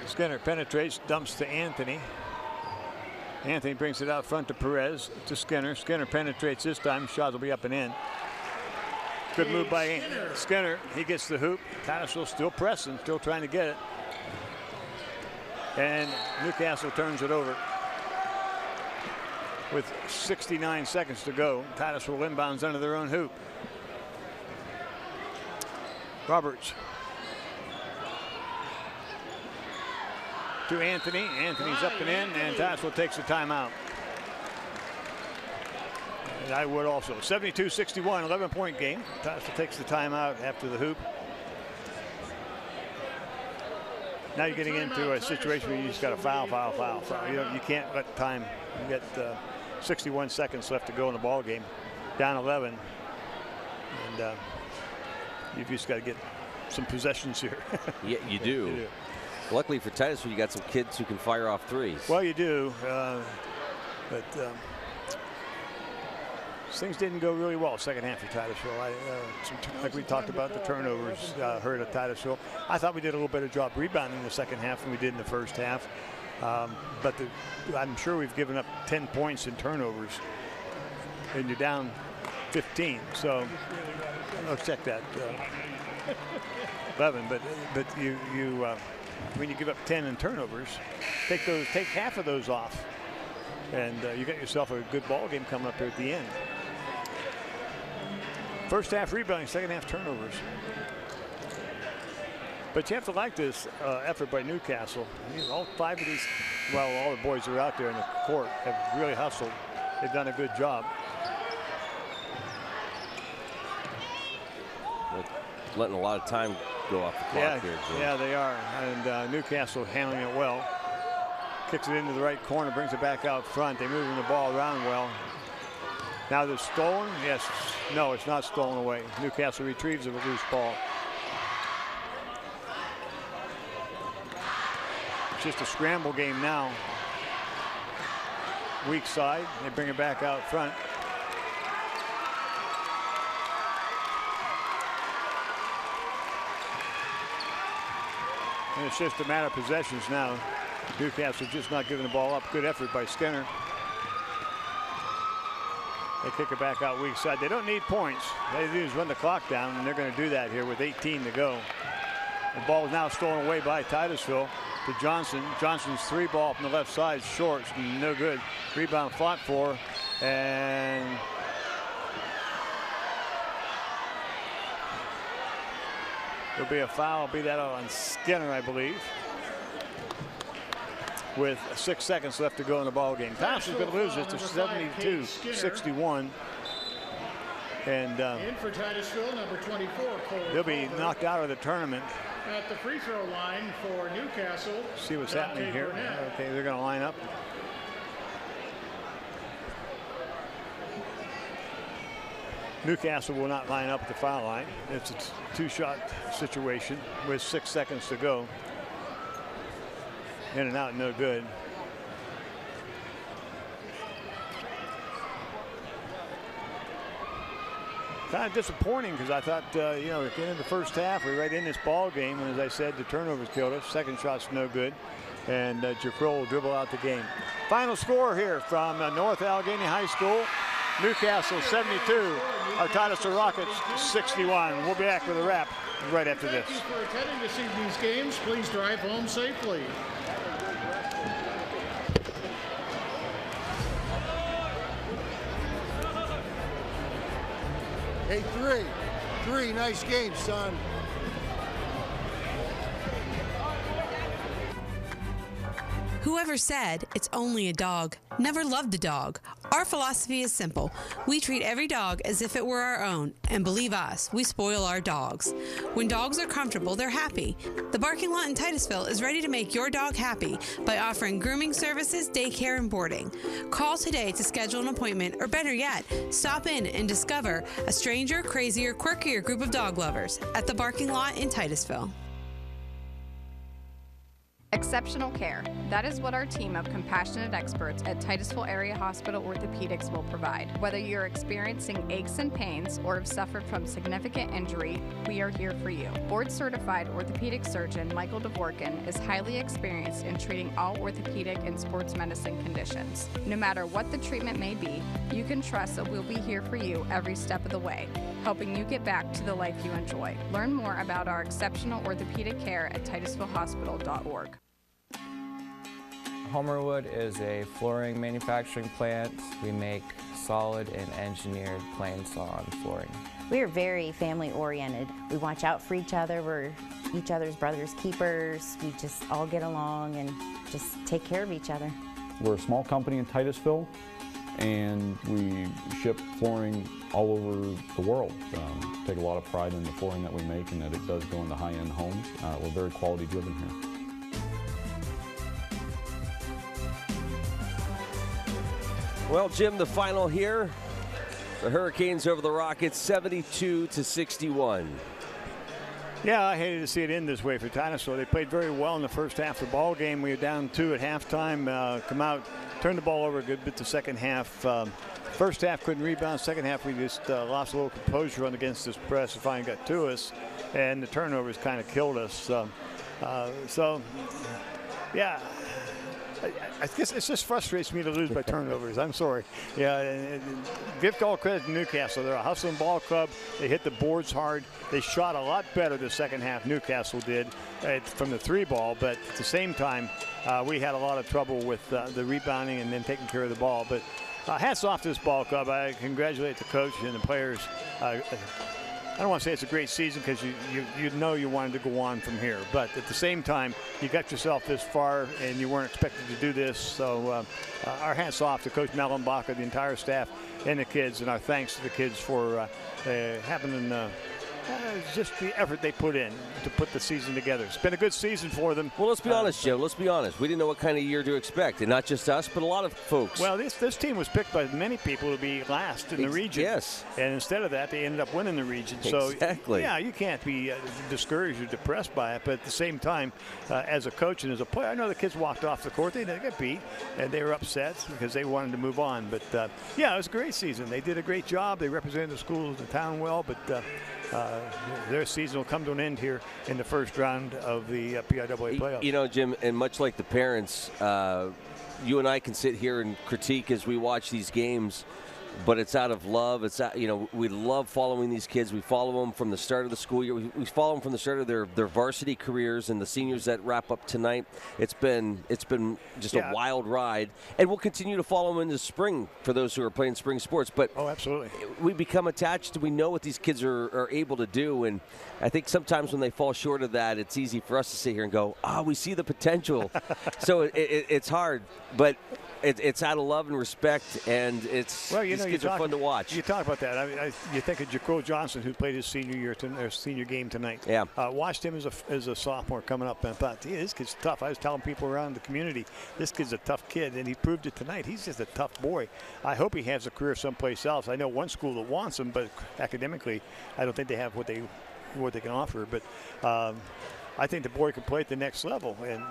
Skinner penetrates, dumps to Anthony. Anthony brings it out front to Perez, to Skinner. Skinner penetrates this time. Shot will be up and in. Good move by Skinner. He gets the hoop. Titusville still pressing, still trying to get it. And Newcastle turns it over. With 69 seconds to go, Titusville inbounds under their own hoop. Roberts. To Anthony. Anthony's up and in, and Titusville takes a timeout. And I would also. 72-61, 11-point game. Titusville takes the timeout after the hoop. Now you're getting into a situation where you just got to foul. You can't let time. You got 61 seconds left to go in the ball game. Down 11, and you've just got to get some possessions here.
Yeah, you do. You do. Luckily for Titusville, you got some kids who can fire off threes.
Well, you do, but things didn't go really well second half for Titusville. Like we talked about, the turnovers hurt at Titusville. I thought we did a little better job rebounding in the second half than we did in the first half. But I'm sure we've given up 10 points in turnovers, and you're down 15. So let's check that. 11, but you when you give up 10 in turnovers, take half of those off, and you got yourself a good ball game coming up here at the end. First half rebounding, second half turnovers. But you have to like this effort by Newcastle. All 5 of these, well, all the boys who are out there in the court have really hustled. They've done a good job.
Letting a lot of time go off the clock here.
Yeah, they are. And Newcastle handling it well. Kicks it into the right corner, brings it back out front. They're moving the ball around well. Now they're stolen. Yes. No, it's not stolen away. Newcastle retrieves a loose ball. It's just a scramble game now. Weak side. They bring it back out front. And it's just a matter of possessions now. Newcastle just not giving the ball up. Good effort by Skinner. They kick it back out weak side. They don't need points. They do is run the clock down, and they're going to do that here with 18 to go. The ball is now stolen away by Titusville to Johnson. Johnson's 3 ball from the left side, short, no good. Rebound fought for, and there'll be a foul. Will be that on Skinner, I believe, with 6 seconds left to go in the ball game. Titusville's going to lose it to 72-61. And
in for Titusville, number 24, Cole.
They'll be knocked out of the tournament.
At the free throw line for Newcastle.
See what's happening here. Okay, they're going to line up. Newcastle will not line up at the foul line. It's a 2-shot situation with 6 seconds to go. In and out, no good. kind of disappointing because I thought, at the end of the first half, we were right in this ball game. And as I said, the turnovers killed us. Second shot's no good. And Jaquil will dribble out the game. Final score here from North Allegheny High School. Newcastle 72. Our Titusville Rockets 61. We'll be back with a wrap right after this.
Thank you for attending this evening's games. Please drive home safely.
Hey, three, nice game, son.
Whoever said it's only a dog never loved a dog. Our philosophy is simple. We treat every dog as if it were our own, and believe us, we spoil our dogs. When dogs are comfortable, they're happy. The Barking Lot in Titusville is ready to make your dog happy by offering grooming services, daycare, and boarding. Call today to schedule an appointment, or better yet, stop in and discover a stranger, crazier, quirkier group of dog lovers at the Barking Lot in Titusville.
Exceptional care. That is what our team of compassionate experts at Titusville Area Hospital Orthopedics will provide. Whether you're experiencing aches and pains or have suffered from significant injury, we are here for you. Board-certified orthopedic surgeon Michael Dvorkin is highly experienced in treating all orthopedic and sports medicine conditions. No matter what the treatment may be, you can trust that we'll be here for you every step of the way, helping you get back to the life you enjoy. Learn more about our exceptional orthopedic care at titusvillehospital.org.
Homerwood is a flooring manufacturing plant. We make solid and engineered plain sawn flooring.
We are very family oriented. We watch out for each other. We're each other's brothers' keepers. We just all get along and just take care of each other.
We're a small company in Titusville, and we ship flooring all over the world. Take a lot of pride in the flooring that we make and that it does go into high-end homes. We're very quality driven here.
Well, Jim, the final here. The Hurricanes over the Rockets, 72-61.
Yeah, I hated to see it end this way for Titusville. They played very well in the first half of the ball game. We were down 2 at halftime. Come out, turned the ball over a good bit the second half. First half couldn't rebound. Second half we just lost a little composure on against this press. It finally got to us, and the turnovers kind of killed us. Yeah. I guess it just frustrates me to lose by turnovers. I'm sorry. Yeah, and give all credit to Newcastle. They're a hustling ball club. They hit the boards hard. They shot a lot better the second half, Newcastle did, from the 3-ball. But at the same time, we had a lot of trouble with the rebounding and then taking care of the ball. But hats off to this ball club. I congratulate the coach and the players. I don't want to say it's a great season because you know you wanted to go on from here. But at the same time, you got yourself this far and you weren't expected to do this. So our hats off to Coach Mellenbacher, the entire staff, and the kids. And our thanks to the kids for having just the effort they put in to put the season together. It's been a good season for them.
Well, let's be honest, Joe. Let's be honest. We didn't know what kind of year to expect, and not just us, but a lot of folks.
Well, this team was picked by many people to be last in the region.
Yes.
And instead of that, they ended up winning the region.
Exactly.
So, yeah, you can't be discouraged or depressed by it. But at the same time, as a coach and as a player, I know the kids walked off the court. They got beat, and they were upset because they wanted to move on. But, yeah, it was a great season. They did a great job. They represented the schools and the town well. But their season will come to an end here in the first round of the PIAA playoffs. You
know, Jim, and much like the parents, you and I can sit here and critique as we watch these games, but it's out of love. It's out, we love following these kids. We follow them from the start of the school year. We follow them from the start of their varsity careers and the seniors that wrap up tonight. It's been just a wild ride, and we'll continue to follow them in the spring for those who are playing spring sports. But
absolutely,
we become attached. We know what these kids are able to do, and I think sometimes when they fall short of that, it's easy for us to sit here and go, we see the potential. So it's hard, but it's out of love and respect, and these kids are fun to watch.
You talk about that. You think of Jaquil Johnson, who played his senior game tonight.
Yeah.
Watched him as a sophomore coming up, and I thought, this kid's tough. I was telling people around the community, this kid's a tough kid, and he proved it tonight. He's just a tough boy. I hope he has a career someplace else. I know one school that wants him, but academically, I don't think they have what they can offer. But I think the boy can play at the next level, and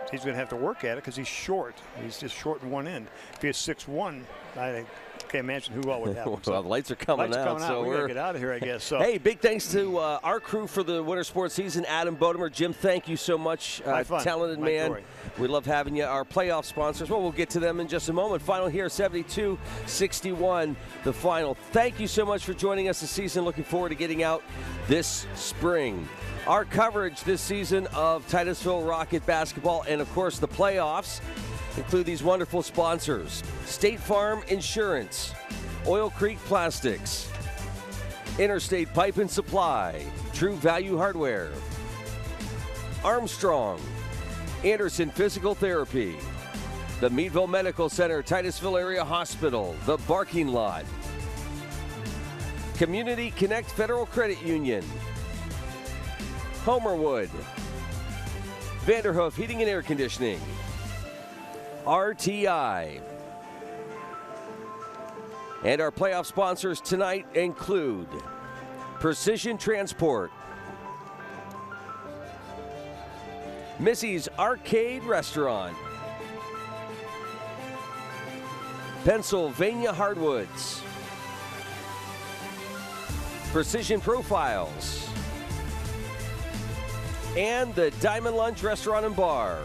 he's going to have to work at it because he's short. He's just short in one end. If he is 6'1", I can't imagine who all would have them.
Well, the lights are coming out. So
we got to get out of here, I guess. So.
Hey, big thanks to our crew for the winter sports season. Adam Bodemer, Jim, thank you so much. Talented man.
Glory.
We love having you. Our playoff sponsors, well, we'll get to them in just a moment. Final here, 72-61, the final. Thank you so much for joining us this season. Looking forward to getting out this spring. Our coverage this season of Titusville Rocket basketball and, of course, the playoffs include these wonderful sponsors: State Farm Insurance, Oil Creek Plastics, Interstate Pipe and Supply, True Value Hardware, Armstrong, Anderson Physical Therapy, the Meadville Medical Center, Titusville Area Hospital, the Barking Lot, Community Connect Federal Credit Union, Homerwood, Vanderhoof Heating and Air Conditioning, RTI. And our playoff sponsors tonight include Precision Transport, Missy's Arcade Restaurant, Pennsylvania Hardwoods, Precision Profiles, and the Diamond Lunch Restaurant and Bar.